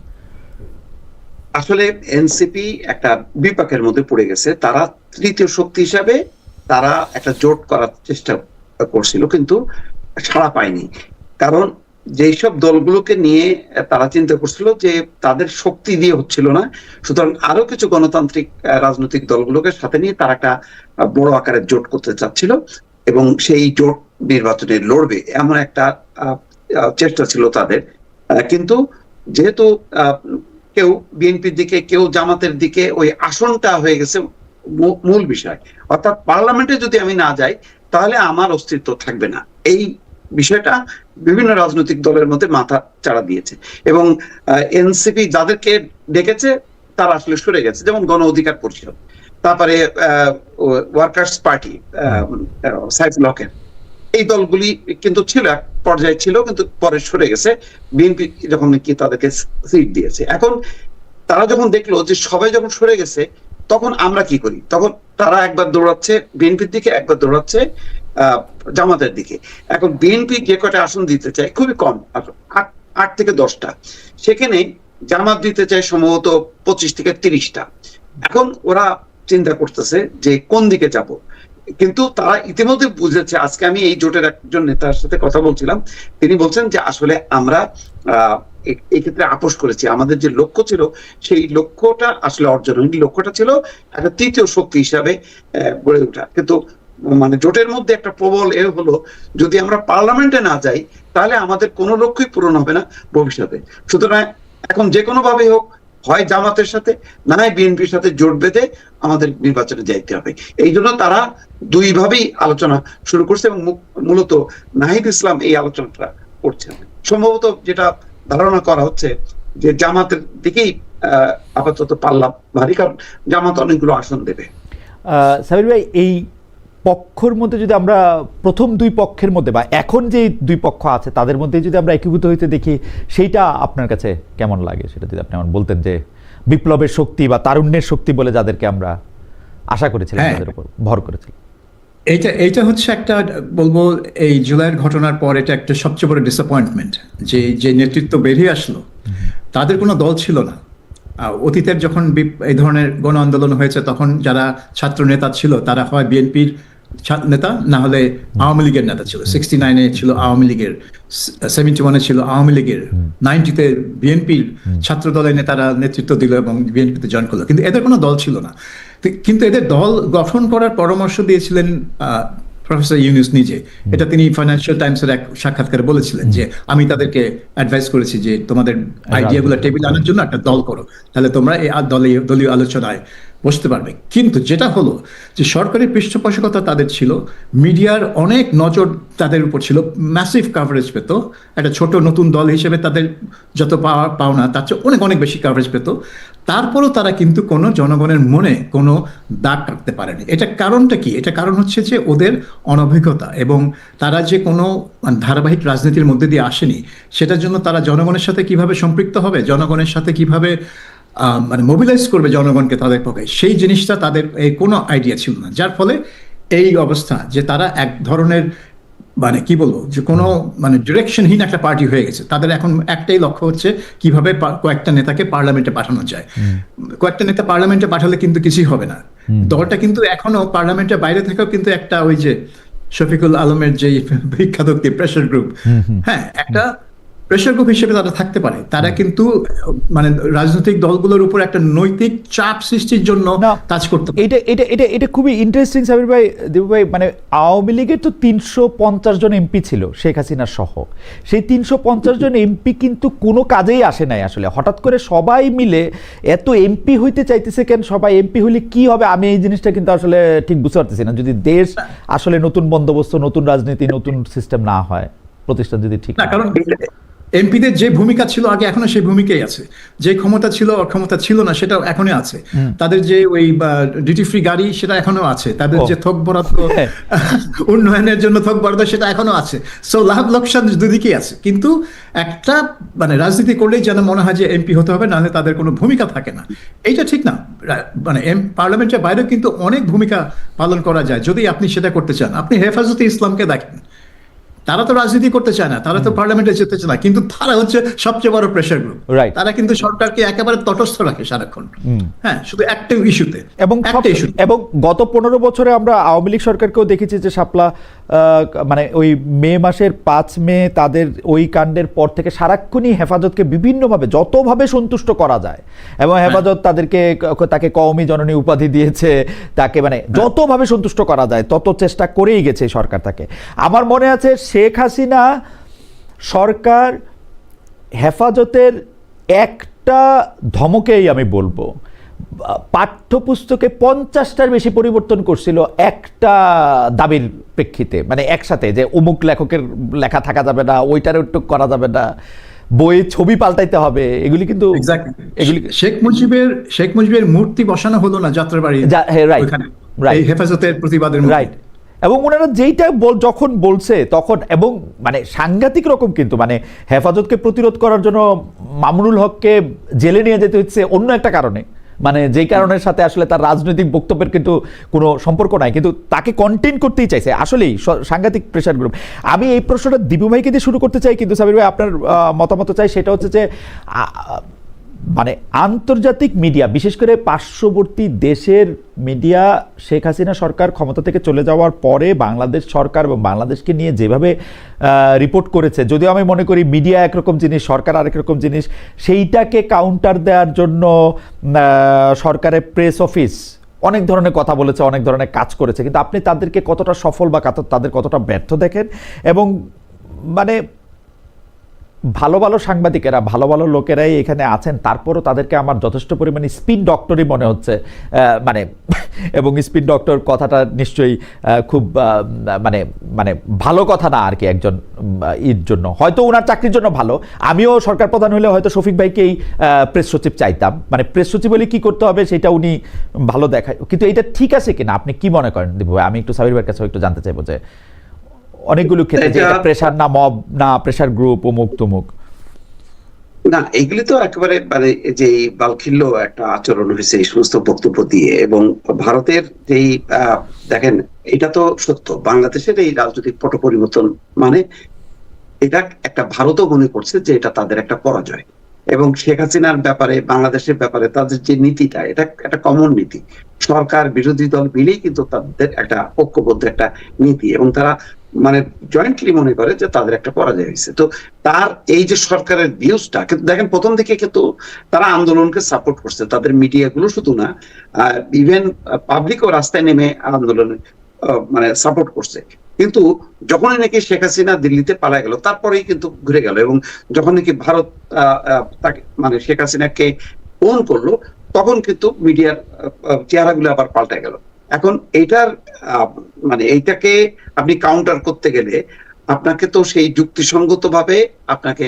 আসলে এনসিপি একটা বিপাকের মধ্যে পড়ে গেছে। তারা তৃতীয় শক্তি হিসাবে তারা একটা জোট করার চেষ্টা করছিল, কিন্তু সাড়া পায়নি। কারণ যেই সব দলগুলোকে নিয়ে তারা চিন্তা করছিল যে তাদের শক্তি দিয়ে হচ্ছিল না, সুতরাং আরো কিছু গণতান্ত্রিক রাজনৈতিক দলগুলোকে সাথে নিয়ে তারা একটা বড় আকারের জোট করতে চাচ্ছিল, এবং সেই জোট নির্বাচনে লড়বে এমন একটা চেষ্টা ছিল তাদের। কিন্তু যেহেতু কেউ বিএনপির দিকে, কেউ জামাতের দিকে, ওই আসনটা হয়ে গেছে মূল বিষয়। অর্থাৎ পার্লামেন্টে যদি আমি না যাই তাহলে আমার অস্তিত্ব থাকবে না, এই বিষয়টা বিভিন্ন রাজনৈতিক দলের মধ্যে মাথা চাড়া দিয়েছে। এবং এনসিপি যাদেরকে ডেকেছে তারা আসলে সরে গেছে, যেমন গণ অধিকার পরিষদ, তারপরে ওয়ার্কার্স পার্টি সাইফুল হকের, এই দলগুলি কিন্তু ছিল, এক পর্যায়ে ছিল, কিন্তু পরে সরে গেছে। বিএনপি যখন কি তাদেরকে সিট দিয়েছে, এখন তারা যখন দেখলো যে সবাই যখন সরে গেছে, তখন আমরা কি করি? তখন তারা একবার দৌড়াচ্ছে বিএনপির দিকে, একবার দৌড়াচ্ছে জামাতের দিকে। এখন বিএনপি যে কটা আসন দিতে চায় খুবই কম, 8 থেকে 10টা, সেখানে জামাত দিতে চায় সম্ভবত 25 থেকে 30টা। এখন ওরা চিন্তা করতেছে যে কোন দিকে যাব, কিন্তু তারা ইতিমধ্যে বুঝেছে। আজকে আমি এই জোটের একজন নেতার সাথে কথা বলছিলাম, তিনি বলছেন যে আসলে আমরা এই ক্ষেত্রে আপোষ করেছি, আমাদের যে লক্ষ্য ছিল সেই লক্ষ্যটা আসলে অর্জন হয়নি। লক্ষ্যটা ছিল একটা তৃতীয় শক্তি হিসাবে গড়ে ওঠা। কিন্তু মানে জোটের মধ্যে একটা প্রবল হলো, যদি আমরা পার্লামেন্টে না যাই তাহলে আমাদের কোনো লক্ষ্যই পূরণ হবে না ভবিষ্যতে। সুতরাং এখন যে কোনো ভাবে হোক, হয় জামাতের সাথে না হয় বিএনপির সাথে জোট বেঁধে আমাদের নির্বাচনে যাইতে হবে। এই জন্য তারা দুইভাবেই আলোচনা শুরু করছে, এবং মূলত নাহিদ ইসলাম এই আলোচনাটা করছেন। সম্ভবত যেটা ধারণা করা হচ্ছে যে জামাতের দিকেই আপাতত পাল্লা ভারী, কারণ জামাত অনেকগুলো আসন দেবে। সাবির ভাই, এই পক্ষের মধ্যে যদি আমরা প্রথম 2 পক্ষের মধ্যে বা এখন যে 2 পক্ষ আছে তাদের মধ্যে যদি আমরা একীভূত হইতে দেখি, সেইটা আপনার কাছে কেমন লাগে সেটা যদি আপনি আমার বলতেন। যে বিপ্লবের শক্তি বা তারুণ্যের শক্তি বলে যাদেরকে আমরা আশা করেছিলাম, তাদের উপর ভর করেছিলাম। এইটা হচ্ছে একটা, বলবো, এই জুলাইয়ের ঘটনার পর এটা একটা সবচেয়ে বড় ডিসঅ্যাপয়েন্টমেন্ট, যে যে নেতৃত্ব বেরিয়ে আসলো তাদের কোনো দল ছিল না। অতীতের যখন এই ধরনের গণ আন্দোলন হয়েছে তখন যারা ছাত্র নেতা ছিল তারা হয় বিএনপির নেতা, না হলে আওয়ামী লীগের নেতা ছিল। 69-এ ছিল আওয়ামী লীগের, 71-এ ছিল আওয়ামী লীগের, 90-তে বিএনপির ছাত্র দলের নেতারা নেতৃত্ব দিল এবং বিএনপিতে জয়েন করলো, কিন্তু এদের কোনো দল ছিল না। কিন্তু এদের দল গঠন করার পরামর্শ দিয়েছিলেন প্রফেসর ইউনূস নিজে। এটা তিনি ফাইন্যান্সিয়াল টাইমসের এক সাক্ষাৎকারে বলেছিলেন যে আমি তাদেরকে অ্যাডভাইস করেছি যে তোমাদের আইডিয়াগুলো টেবিলে আনার জন্য একটা দল করো, তাহলে তোমরা এই দলীয় আলোচনায় বসতে পারবে। কিন্তু যেটা হলো যে সরকারি পৃষ্ঠপোষকতা তাদের ছিল, মিডিয়ার অনেক নজর তাদের উপর ছিল, ম্যাসিভ কাভারেজ পেত। একটা ছোট নতুন দল হিসেবে তাদের যত পাওনা তার চেয়ে অনেক অনেক বেশি কাভারেজ পেত। তারপরও তারা কিন্তু কোনো জনগণের মনে কোনো দাগ কাটতে পারেনি। এটা কারণটা কি? এটা কারণ হচ্ছে যে ওদের অনভিজ্ঞতা, এবং তারা যে কোনো ধারাবাহিক রাজনীতির মধ্যে দিয়ে আসেনি। সেটার জন্য তারা জনগণের সাথে কিভাবে সম্পৃক্ত হবে, জনগণের সাথে কিভাবে মানে মোবিলাইজ করবে জনগণকে তাদের পক্ষে, সেই জিনিসটা তাদের এই কোনো আইডিয়া ছিল না। যার ফলে এই অবস্থা যে তারা এক ধরনের মানে কি বলবো, যে কোনো মানে ডিরেকশনহীন একটা পার্টি হয়ে গেছে। তাদের এখন একটাই লক্ষ্য হচ্ছে কিভাবে কয়েকটা নেতাকে পার্লামেন্টে পাঠানো যায়। কয়েকটা নেতা পার্লামেন্টে পাঠালে কিন্তু কিছুই হবে না। দলটা কিন্তু এখনো পার্লামেন্টের বাইরে থেকেও কিন্তু একটা ওই যে শফিকুল আলমের যে বিখ্যাত প্রেশার গ্রুপ, হ্যাঁ, একটা প্রেশার গ্রুপ হিসেবে তারা থাকতে পারে। তারা কিন্তু মানে রাজনৈতিক দলগুলোর উপর একটা নৈতিক চাপ সৃষ্টির জন্য কাজ করতে পারে। এটা খুবই ইন্টারেস্টিং সাবির ভাই, দেবু ভাই। মানে আওয়ামী লীগের তো 350 জন এমপি ছিল শেখ হাসিনা সহ। সেই 350 জন এমপি কিন্তু কোনো কাজেই আসে নাই আসলে। হঠাৎ করে সবাই মিলে এত এমপি হইতে চাইতেছে কেন? সবাই এমপি হইলে কি হবে? আমি এই জিনিসটা কিন্তু আসলে ঠিক বুঝতে পারতেছি না। যদি দেশ আসলে নতুন বন্দোবস্ত, নতুন রাজনীতি, নতুন সিস্টেম না হয়, প্রতিষ্ঠান যদি ঠিক না, কারণ এমপিদের যে ভূমিকা ছিল আগে এখনো সেই ভূমিকাই আছে। যে ক্ষমতা ছিল, অক্ষমতা ছিল না, সেটা এখনো আছে। তাদের যে ওই ডিউটি ফ্রি গাড়ি সেটা এখনো আছে। তাদের যে থোক বরাদ্দ, উন্নয়নের জন্য থোক বরাদ্দ, সেটা এখনো আছে। সো লাভ লোকসান দুদিকেই আছে। কিন্তু একটা মানে রাজনীতি করলেই যেন মনে হয় যে এমপি হতে হবে, নাহলে তাদের কোনো ভূমিকা থাকে না। এইটা ঠিক না। মানে পার্লামেন্টের বাইরেও কিন্তু অনেক ভূমিকা পালন করা যায় যদি আপনি সেটা করতে চান। আপনি হেফাজতে ইসলামকে দেখেন, তারা তো রাজনীতি করতে চায় না, তারা তো পার্লামেন্টে যেতে চায় না, কিন্তু তারা হচ্ছে সবচেয়ে বড় প্রেশার গ্রুপ। তারা কিন্তু সরকারকে একেবারে তটস্থ রাখে সারাক্ষণ, হ্যাঁ, শুধু একটা ইস্যুতে। এবং গত 15 বছরে আমরা আওয়ামী লীগ সরকারকেও দেখেছি যে শাপলা মানে ওই মে মাসের 5 মে তাদের ওই কাণ্ডের পর থেকে সারাক্ষণই হেফাজতকে বিভিন্নভাবে যতভাবে সন্তুষ্ট করা যায়, এবং হেফাজত তাকে কওমি জননী উপাধি দিয়েছে, তাকে মানে যতভাবে সন্তুষ্ট করা যায় তত চেষ্টা করেই গেছে সরকার তাকে। আমার মনে আছে শেখ হাসিনা সরকার হেফাজতের একটা ধমকেই আমি বলবো পাঠ্যপুস্তকে 50টার বেশি পরিবর্তন করছিল একটা দাবির প্রেক্ষিতে। মানে একসাথে যে অমুক লেখকের লেখা থাকা যাবে না, ওইটার একটু করা যাবে না, বই ছবি পাল্টাইতে হবে। এগুলি কিন্তু এগুলি শেখ মুজিবের মূর্তি বসানো হলো না যাত্রাবাড়ি, হেফাজতের প্রতিবাদের, রাইট। এবং ওনারা যেইটা যখন বলছে তখন, এবং মানে সাংঘাতিক রকম, কিন্তু মানে হেফাজতকে প্রতিরোধ করার জন্য মামুনুল হককে জেলে নিয়ে যেতে হচ্ছে অন্য একটা কারণে, মানে যেই কারণের সাথে আসলে তার রাজনৈতিক বক্তব্যের কিন্তু কোনো সম্পর্ক নাই, কিন্তু তাকে কন্টেইন করতেই চাইছে। আসলেই সাংঘাতিক প্রেশার গ্রুপ। আমি এই প্রশ্নটা দীপু ভাইকে দিয়ে শুরু করতে চাই, কিন্তু সাবির ভাই আপনার মতামত চাই। সেটা হচ্ছে যে মানে আন্তর্জাতিক মিডিয়া, বিশেষ করে পার্শ্ববর্তী দেশের মিডিয়া শেখ হাসিনা সরকার ক্ষমতা থেকে চলে যাওয়ার পরে বাংলাদেশ সরকার এবং বাংলাদেশকে নিয়ে যেভাবে রিপোর্ট করেছে, যদিও আমি মনে করি মিডিয়া একরকম জিনিস, সরকার আরেক রকম জিনিস, সেইটাকে কাউন্টার দেওয়ার জন্য সরকারের প্রেস অফিস অনেক ধরনের কথা বলেছে, অনেক ধরনের কাজ করেছে, কিন্তু আপনি তাদেরকে কতটা সফল বা তাদের কতটা ব্যর্থ দেখেন? এবং মানে ভালো ভালো সাংবাদিকেরা, ভালো ভালো লোকেরাই এখানে আছেন, তারপরও তাদেরকে আমার যথেষ্ট পরিমাণে স্পিন ডক্টরই মনে হচ্ছে। মানে এবং স্পিন ডক্টর কথাটা নিশ্চয়ই খুব মানে মানে ভালো কথা না আর কি একজন এর জন্য। হয়তো ওনার চাকরির জন্য ভালো, আমিও সরকার প্রধান হলে হয়তো শফিক ভাইকেই প্রেস সচিব চাইতাম। মানে প্রেস সচিব হলে কি করতে হবে সেটা উনি ভালো দেখায়, কিন্তু এটা ঠিক আছে কিনা আপনি কি মনে করেন দীপু ভাই? আমি একটু সাবির ভাইয়ের কাছে একটু জানতে চাইবো যে অনেকগুলো ক্ষেত্রে যে প্রেশার না মব না প্রেশার গ্রুপ অমুক তমুক। না, এগুলি তো একেবারে মানে যে বালখিল্য একটা আচরণ হয়েছে এই সমস্ত বক্তব্য দিয়ে। এবং ভারতের যেই দেখেন, এটা তো সত্য, বাংলাদেশের এই রাজনৈতিক পট পরিবর্তন মানে এটা একটা ভারতও মনে করছে যে এটা তাদের একটা পরাজয়। এবং শেখ হাসিনার ব্যাপারে, বাংলাদেশের ব্যাপারে তাদের যে নীতিটা, এটা একটা কমন নীতি, সরকার বিরোধী দল মিলেই কিন্তু তাদের একটা ঐক্যবদ্ধ একটা নীতি, এবং তারা মানে জয়েন্টলি মনে করে যে তাদের একটা পরাজয় হয়েছে। তো তার এই যে সরকারের ভিউজটা, কিন্তু দেখেন প্রথম দিকে কিন্তু তারা আন্দোলনকে সাপোর্ট করছে, তাদের মিডিয়াগুলো শুধু না, ইভেন পাবলিকও রাস্তায় নেমে আন্দোলনে মানে সাপোর্ট করছে। কিন্তু যখনই নাকি শেখ হাসিনা দিল্লিতে পালায় গেল, তারপরেই কিন্তু ঘুরে গেল। এবং যখন নাকি ভারত তাকে মানে শেখ হাসিনাকে ফোন করলো, তখন কিন্তু মিডিয়ার চেহারাগুলো আবার পাল্টে গেল। এখন এইটার মানে এইটাকে আপনি কাউন্টার করতে গেলে আপনাকে তো সেই যুক্তিসঙ্গত ভাবে আপনাকে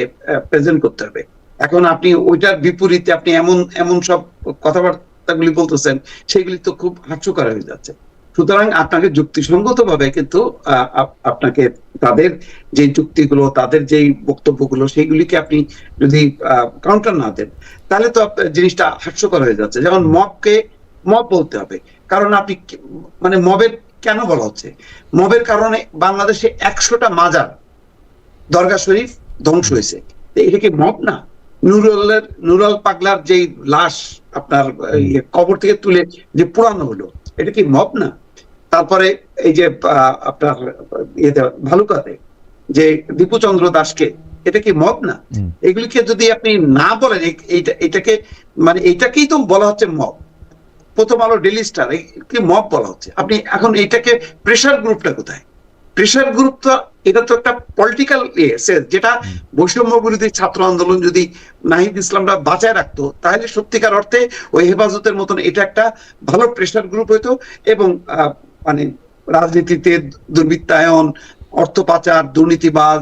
প্রেজেন্ট করতে হবে। এখন আপনি ওইটার বিপরীতে আপনি এমন এমন সব কথাবার্তাগুলি বলতেছেন, সেগুলি তো খুব হাস্যকর হয়ে যাচ্ছে। সুতরাং আপনাকে যুক্তিসঙ্গত ভাবে কিন্তু আপনাকে তাদের যে যুক্তিগুলো, তাদের যে বক্তব্যগুলো, সেইগুলিকে আপনি যদি কাউন্টার না দেন, তাহলে তো জিনিসটা হাস্যকর হয়ে যাচ্ছে। যেমন মবকে মব বলতে হবে, কারণ আপনি মানে মবের কেন বলা হচ্ছে? মবের কারণে বাংলাদেশে 100টা মাজার, দরগা শরীফ ধ্বংস হয়েছে। এটা কি মব না? নুরাল পাগলার যে লাশ আপনার কবর থেকে তুলে যে পোড়ানো হলো, এটা কি মব না? তারপরে এই যে আপনার ইয়েতে ভালুকাতে যে দীপুচন্দ্র দাসকে, এটা কি মব না? এগুলিকে যদি আপনি না বলেন, এটাকে মানে এটাকেই তো বলা হচ্ছে মব। প্রথম আলো, ডেইলি স্টার কি মব বলা হচ্ছে? আপনি এখন এটাকে প্রেশার গ্রুপটা কোথায়? প্রেশার গ্রুপ তো এটা তো একটা পলিটিক্যাল যেটা বৈষম্য বিরোধী ছাত্র আন্দোলন যদি নাহিদ ইসলামরা বাঁচায় রাখতো, তাহলে সত্যিকার অর্থে ওই হেফাজতের মতন এটা একটা ভালো প্রেশার গ্রুপ হইতো, এবং মানে রাজনীতিতে দুর্বৃত্তায়ন, অর্থ পাচার, দুর্নীতিবাজ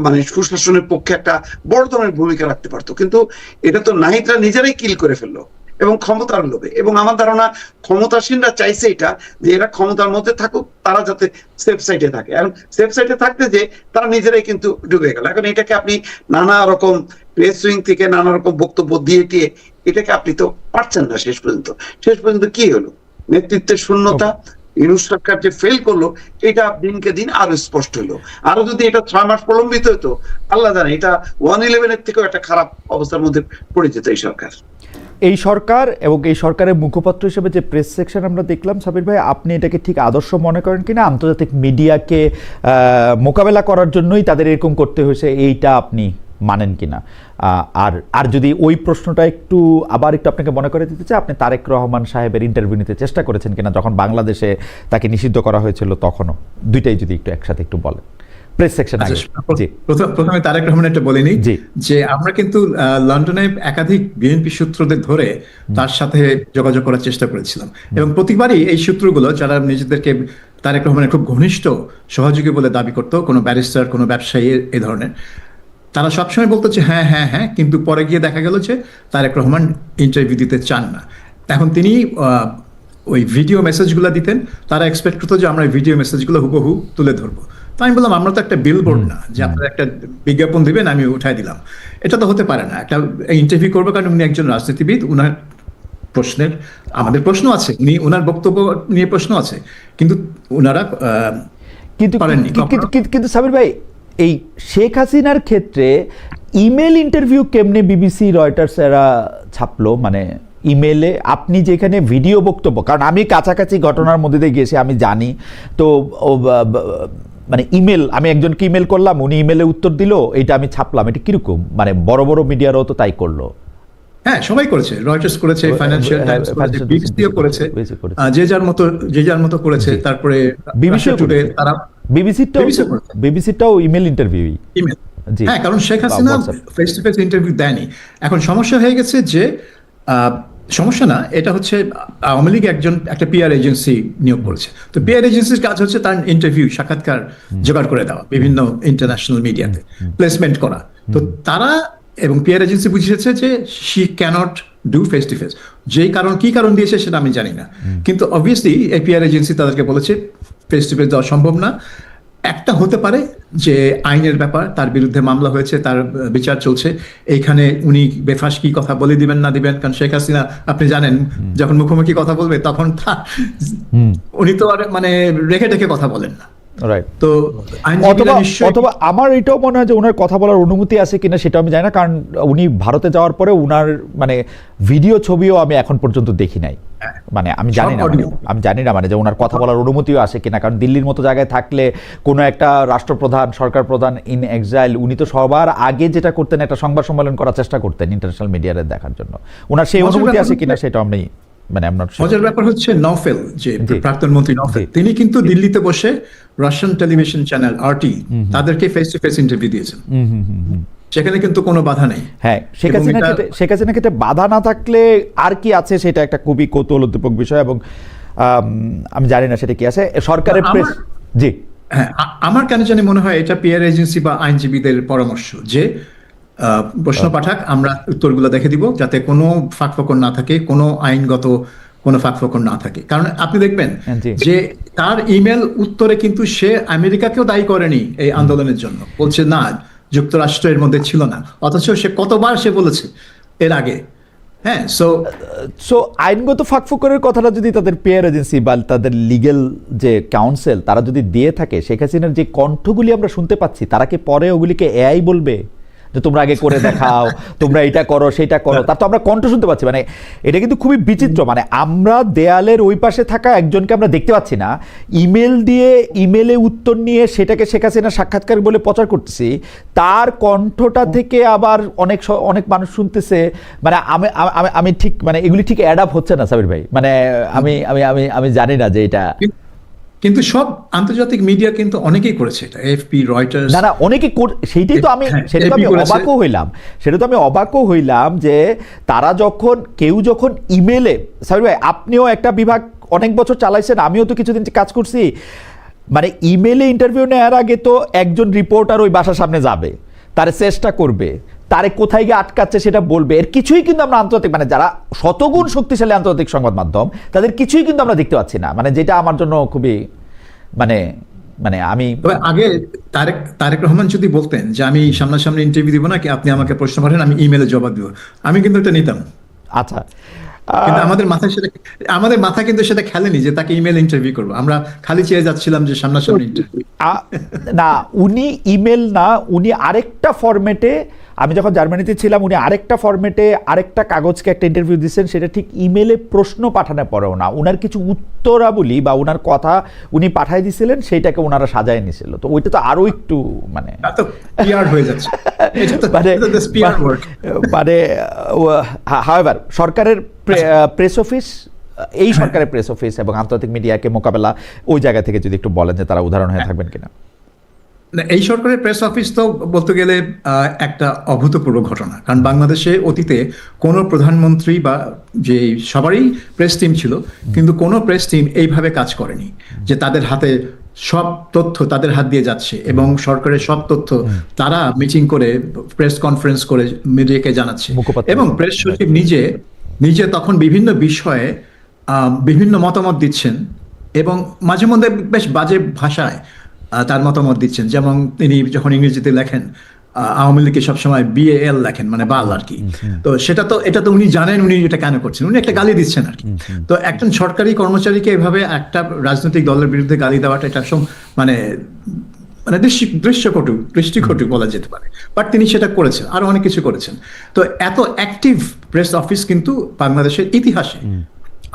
মানে সুশাসনের পক্ষে একটা বড় ধরনের ভূমিকা রাখতে পারতো। কিন্তু এটা তো নাহিদরা নিজেরাই কিল করে ফেললো, এবং ক্ষমতার লোভে। এবং আমার ধারণা ক্ষমতাসীনরা চাইছে এটা, যে এরা ক্ষমতার মধ্যে থাকুক, তারা যাতে সেফ সাইডে থাকে। এখন সেফ সাইডে থাকতে যে তারা নিজেরাই কিন্তু ডুবে গেল। এখন এটাকে আপনি নানা রকম প্রেস উইং থেকে নানা রকম বক্তব্য দিয়ে টিয়ে এটাকে আপনি তো পারছেন না। শেষ পর্যন্ত কি হলো? নেতৃত্বের শূন্যতা, ইউনূস সরকার যে ফেল করলো, এটা দিনকে দিন আরো স্পষ্ট হলো। আরো যদি এটা 6 মাস প্রলম্বিত হতো, আল্লাহ জানে এটা 111-এর থেকেও একটা খারাপ অবস্থার মধ্যে পড়ে যেত এই সরকার। এই সরকার এবং এই সরকারের মুখপাত্র হিসেবে যে প্রেস সেকশন আমরা দেখলাম, সাবির ভাই, আপনি এটাকে ঠিক আদর্শ মনে করেন কিনা? আন্তর্জাতিক মিডিয়াকে মোকাবেলা করার জন্যই তাদের এরকম করতে হয়েছে, এইটা আপনি মানেন কিনা? আর যদি ওই প্রশ্নটা একটু আপনাকে মনে করে দিতে চাই, আপনি তারেক রহমান সাহেবের ইন্টারভিউ নিতে চেষ্টা করেছেন কিনা যখন বাংলাদেশে তাকে নিষিদ্ধ করা হয়েছিল তখনও? দুইটাই যদি একসাথে একটু বলেন প্রেস সেকশন। প্রথমে তারেক রহমান একটা বলিনি যে আমরা কিন্তু লন্ডনে একাধিক বিএনপি সূত্রদের ধরে তার সাথে যোগাযোগ করার চেষ্টা করেছিলাম, এবং প্রতিবারই এই সূত্রগুলো, যারা নিজেদেরকে তারেক রহমানের খুব ঘনিষ্ঠ সহযোগী বলে দাবি করতো, কোনো ব্যারিস্টার, কোনো ব্যবসায়ী, এই ধরনের, তারা সবসময় বলতো যে হ্যাঁ হ্যাঁ হ্যাঁ, কিন্তু পরে গিয়ে দেখা গেল যে তারেক রহমান ইন্টারভিউ দিতে চান না। এখন তিনি ওই ভিডিও মেসেজগুলো দিতেন, তারা এক্সপেক্ট করতো যে আমরা ভিডিও মেসেজগুলো হুবহু তুলে ধরবো। তো আমি বললাম, আমরা তো একটা বিলবোর্ড না যে আপনারা একটা বিজ্ঞাপন দিবেন আমি উঠাই দিলাম, এটা তো হতে পারে না। একটা ইন্টারভিউ করবো, কারণ উনি একজন রাজনীতিবিদ, উনার প্রশ্নের আমাদের প্রশ্ন আছে, উনি ওনার বক্তব্য নিয়ে প্রশ্ন আছে, কিন্তু ওনারা কিন্তু সাবির ভাই, এই শেখ হাসিনার ক্ষেত্রে ইমেল ইন্টারভিউ কেমনে বিবিসি, রয়টার্স এরা ছাপলো? মানে ইমেলে আপনি যেখানে ভিডিও বক্তব্য, কারণ আমি কাছাকাছি ঘটনার মধ্যে দিয়ে গিয়েছি, আমি জানি তো, মানে ইমেল, আমি একজনকে ইমেল করলাম, উনি ইমেলে উত্তর দিল, এটা আমি ছাপলাম, এটা কিরকম? মানে বড় বড় মিডিয়ারও তো তাই করলো। হ্যাঁ, সবাই করেছে, রয়টার্স করেছে, ফাইন্যান্সিয়াল টাইমস করেছে, বিবিসিও করেছে, যে যার মতো করেছে। তারপরে বিবিসিটাও ইমেল ইন্টারভিউ। হ্যাঁ, কারণ Sheikh Hasina face to face interview দেয়নি। এখন সমস্যা হয়ে গেছে যে, সমস্যা না, এটা হচ্ছে আওয়ামী লীগ একটা পিআর এজেন্সি নিয়োগ করেছে। তো পিআর এজেন্সির কাজ হচ্ছে তার ইন্টারভিউ, সাক্ষাৎকার জোগাড় করে দেওয়া, বিভিন্ন ইন্টারন্যাশনাল মিডিয়াতে প্লেসমেন্ট করা। তো তারা এবং পিআর এজেন্সি বুঝিয়েছে যে she cannot do face to face. কি কারণ দিয়েছে সেটা আমি জানি না, কিন্তু অবভিয়াসলি এই পিআর এজেন্সি তাদেরকে বলেছে ফেস টু ফেস দেওয়া সম্ভব না। একটা হতে পারে যে আইনের ব্যাপার, তার বিরুদ্ধে মামলা হয়েছে, তার বিচার চলছে, এইখানে উনি বেফাস কি কথা বলে দিবেন না দিবেন, কারণ শেখ হাসিনা আপনি জানেন যখন মুখোমুখি কথা বলবে তখন উনি তো আর মানে রেখে টেখে কথা বলেন না। রাইট। তো অথবা অথবা আমার এটাও মনে হয় যে ওনার কথা বলার অনুমতি আছে কিনা সেটা আমি জানি না, কারণ উনি ভারতে যাওয়ার পরে উনার মানে ভিডিও ছবিও আমি এখন পর্যন্ত দেখি নাই, মানে আমি জানি না, আমি জানি না মানে যে ওনার কথা বলার অনুমতিও আসে কিনা, কারণ দিল্লির মতো জায়গায় থাকলে কোনো একটা রাষ্ট্রপ্রধান, সরকার প্রধান ইন এক্সাইল, উনি তো সবার আগে যেটা করতেন একটা সংবাদ সম্মেলন করার চেষ্টা করতেন ইন্টারন্যাশনাল মিডিয়ারে দেখার জন্য, ওনার সেই অনুমতি আছে কিনা সেটা আমি মানে মজার ব্যাপার হচ্ছে নওফেল, যে প্রাক্তন মন্ত্রী নওফেল, তিনি কিন্তু দিল্লিতে বসে রাশিয়ান টেলিভিশন চ্যানেল RT তাদেরকে ফেস টু ফেস ইন্টারভিউ দিয়েছেন, সেখানে কিন্তু কোনো বাধা নেই। হ্যাঁ, শেখ হাসিনা ক্ষেত্রে বাধা না থাকলে আর কি আছে সেটা একটা খুবই কৌতূহলোদ্দীপক বিষয়, এবং আমি জানি না সেটা কি আছে সরকারের প্রেস। জি হ্যাঁ, আমার কেন জানি মনে হয় এটা PR এজেন্সি বা আইনজীবীদের পরামর্শ যে প্রশ্ন পাঠাক, আমরা উত্তরগুলো দেখে দিব যাতে কোনো ফাঁকফোকর না থাকে, কোনো আইনগত কোনো ফাঁকফোকর না থাকে। কারণ আপনি দেখবেন যে তার ইমেল উত্তরে কিন্তু সে আমেরিকাকেও দায়ী করেনি এই আন্দোলনের জন্য, বলছে না যুক্তরাষ্ট্র এর মধ্যে ছিল না, অথচ সে কতবার সে বলেছে এর আগে। হ্যাঁ, সো আইনগত ফাঁকফোকরের কথাটা যদি তাদের PR এজেন্সি বা তাদের লিগ্যাল যে কাউন্সিল তারা যদি দিয়ে থাকে, শেখ হাসিনার যে কণ্ঠগুলি আমরা শুনতে পাচ্ছি, তারা কি পরে ওগুলিকে AI বলবে যে তোমরা আগে করে দেখাও, তোমরা এটা করো সেটা করো, তার তো আমরা কণ্ঠ শুনতে পাচ্ছি, মানে এটা কিন্তু খুবই বিচিত্র, মানে আমরা দেয়ালের ওই পাশে থাকা একজনকে আমরা দেখতে পাচ্ছি না, ইমেল দিয়ে ইমেলে উত্তর নিয়ে সেটাকে শেখ হাসিনার সাক্ষাৎকার বলে প্রচার করতেছি, তার কণ্ঠটা থেকে আবার অনেক মানুষ শুনতেছে, মানে আমি ঠিক মানে এগুলি ঠিক অ্যাড আপ হচ্ছে না সাবির ভাই, মানে আমি জানি না যে এটা, কিন্তু সব আন্তর্জাতিক মিডিয়া কিন্তু অনেকেই করেছে এটা, AFP, রয়টার্স, না অনেকে, সেইটাই তো আমি সেটা তো আমি অবাকও হইলাম যে তারা কেউ যখন ইমেলে, সাবির ভাই আপনিও একটা বিভাগ অনেক বছর চালাইছেন, আমিও তো কিছুদিন কাজ করছি, মানে ইমেলে ইন্টারভিউ নেওয়ার আগে তো একজন রিপোর্টার ওই বাসার সামনে যাবে, তার চেষ্টা করবে, তারে কোথায় গিয়ে আটকাচ্ছে সেটা বলবে, এর কিছুই কিন্তু আমরা আন্তর্জাতিক মানে যারা শতগুণ শক্তিশালী আন্তর্জাতিক সংবাদ মাধ্যম তাদের কিছুই কিন্তু আমরা দেখতে পাচ্ছি না, মানে যেটা আমার জন্য খুবই মানে আমি আগে তারেক রহমান যদি বলতেন যে আমি সামনাসামনি ইন্টারভিউ দিব না, কি আপনি আমাকে প্রশ্ন পাঠান আমি ইমেলে জবাব দিব, আমি কিন্তু এটা নিতাম। আচ্ছা, কিন্তু আমাদের মাথায় কিন্তু সেটা খেলেনি যে তাকে ইমেল ইন্টারভিউ করবো, আমরা খালি চেয়ে যাচ্ছিলাম যে সামনাসামনি ইন্টারভিউ। না, উনি ইমেল না, উনি আরেকটা ফরম্যাটে, আমি যখন জার্মানিতে ছিলাম উনি আরেকটা ফরম্যাটে আরেকটা কাগজকে একটা ইন্টারভিউ দিচ্ছেন, সেটা ঠিক ইমেলে প্রশ্ন পাঠানোর পরেও না, ওনার কিছু উত্তরাবলী বা ওনার কথা উনি পাঠাই দিছিলেন, সেইটাকে ওনারা সাজায় নিছিল, তো ওইটা তো আরো একটু মানে হয়ে যাচ্ছে মানে হাওয়েভার সরকারের প্রেস অফিস, এই সরকারের প্রেস অফিস এবং আন্তর্জাতিক মিডিয়াকে মোকাবেলা ওই জায়গা থেকে যদি একটু বলেন যে তারা উদাহরণ হয়ে থাকবেন কিনা। এই সরকারের প্রেস অফিস তো বলতে গেলে একটা অভূতপূর্ব ঘটনা, কারণ বাংলাদেশে অতীতে কোনো প্রধানমন্ত্রী বা যে সবারই প্রেস টিম ছিল, কিন্তু কোনো প্রেস টিম এইভাবে কাজ করেনি যে তাদের হাতে সব তথ্য তাদের হাত দিয়ে যাচ্ছে এবং সরকারের সব তথ্য তারা মিটিং করে প্রেস কনফারেন্স করে মিডিয়াকে জানাচ্ছে, এবং প্রেস সচিব নিজে তখন বিভিন্ন বিষয়ে বিভিন্ন মতামত দিচ্ছেন এবং মাঝে মধ্যে বেশ বাজে ভাষায় তার মতামত দিচ্ছেন, যেমন তিনি যখন ইংরেজিতে লেখেন আওয়ামী লীগকে সবসময় BAL লেখেন, মানে বাল আর কি, তো এটা তো উনি জানেন উনি এটা কেন করছেন, উনি একটা গালি দিচ্ছেন আর কি। তো একজন সরকারি কর্মচারীকে এভাবে একটা রাজনৈতিক দলের বিরুদ্ধে গালি দেওয়াটা এটা মানে দৃষ্টিকটু বলা যেতে পারে, বাট তিনি সেটা করেছেন, আরো অনেক কিছু করেছেন। তো এত অ্যাক্টিভ প্রেস অফিস কিন্তু বাংলাদেশের ইতিহাসে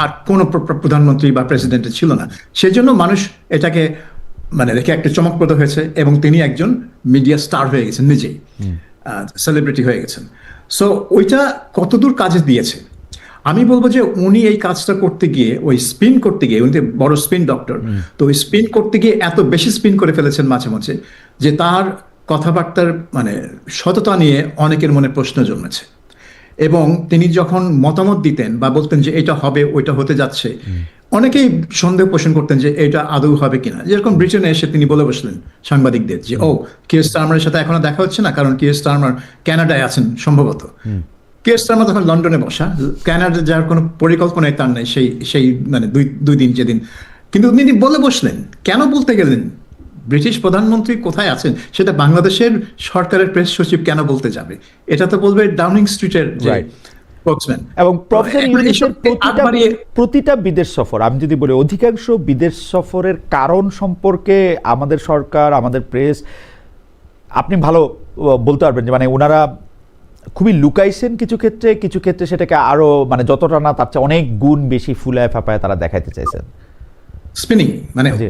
আর কোনো প্রধানমন্ত্রী বা প্রেসিডেন্টের ছিল না, সেজন্য মানুষ এটাকে মানে দেখে একটা চমকপ্রদ হয়েছে এবং তিনি একজন মিডিয়া স্টার হয়ে গেছেন, নিজেই সেলিব্রিটি হয়ে গেছেন। সো ওইটা কতদূর কাজে দিয়েছে আমি বলবো যে উনি এই কাজটা করতে গিয়ে ওই স্পিন করতে গিয়ে, উনি বড় স্পিন ডক্টর, তো ওই স্পিন করতে গিয়ে এত বেশি স্পিন করে ফেলেছেন মাঝে মাঝে যে তার কথাবার্তার মানে সততা নিয়ে অনেকের মনে প্রশ্ন জন্মেছে, এবং তিনি যখন মতামত দিতেন বা বলতেন যে এটা হবে ওইটা হতে যাচ্ছে, অনেকেই সন্দেহ পোষণ করতেন যে এটা আদৌ হবে কিনা। যেরকম ব্রিটেনে এসে তিনি বলে বসলেন সাংবাদিকদের যে কিয়ার স্টারমারের সাথে এখনো দেখা হচ্ছে না, কারণ কিয়ার স্টারমার কানাডায় আছেন সম্ভবত। কিয়ার স্টারমার তখন লন্ডনে বসা, কানাডা যাওয়ার কোনো পরিকল্পনাই তার নেই সেই মানে দুই দিন যেদিন, কিন্তু তিনি বলে বসলেন। কেন বলতে গেলেন ব্রিটিশ প্রধানমন্ত্রী কোথায় আছেন সেটা বাংলাদেশের সরকারের প্রেস সচিব কেন বলতে যাবে? এটা তো বলবে ডাউনিং স্ট্রিটের যে Right. স্পোকসম্যান। এবং প্রফেসর ইউনূসের বাড়িয়ে প্রতিটা বিদেশ সফর, আমি যদি বলি অধিকাংশ বিদেশ সফরের কারণ সম্পর্কে আমাদের সরকার, আমাদের প্রেস, আপনি ভালো বলতে পারবেন যে মানে ওনারা খুবই লুকাইছেন কিছু ক্ষেত্রে সেটাকে আরো মানে যতটা না তার চেয়ে অনেক গুণ বেশি ফুলায় ফাঁপায় তারা দেখাইতে চাইছেন। স্পিনিং, মানে জি।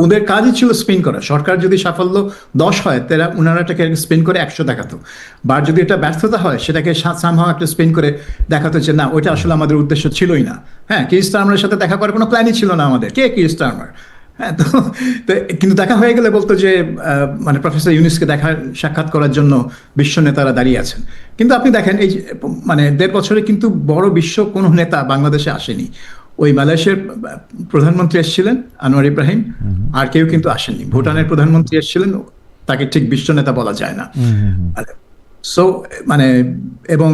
ওদের কাজই ছিল স্পিন করা। সরকার যদি সাফল্য 10 হয় তারা ওনারা এটাকে স্পিন করে 100 দেখাতো, বা যদি এটা ব্যর্থতা হয় সেটাকে সামহাও একটা স্পিন করে দেখাতো যে না ওইটা আসলে আমাদের উদ্দেশ্য ছিলই না। হ্যাঁ, কি স্টারমারের সাথে দেখা করার কোনো প্ল্যানই ছিল না আমাদের। কে কি স্টারমার? হ্যাঁ, তো কিন্তু দেখা হয়ে গেলে বলতো যে মানে প্রফেসর ইউনূসকে সাক্ষাৎ করার জন্য বিশ্ব নেতারা দাঁড়িয়ে আছেন। কিন্তু আপনি দেখেন এই মানে 1.5 বছরে কিন্তু বড় বিশ্ব কোনো নেতা বাংলাদেশে আসেনি। ওই মালয়েশিয়ার প্রধানমন্ত্রী এসেছিলেন আনোয়ার ইব্রাহিম, আর কেউ কিন্তু আসেননি। ভুটানের প্রধানমন্ত্রী এসেছিলেন, তাকে ঠিক বিশ্ব নেতা বলা যায় না। সো মানে এবং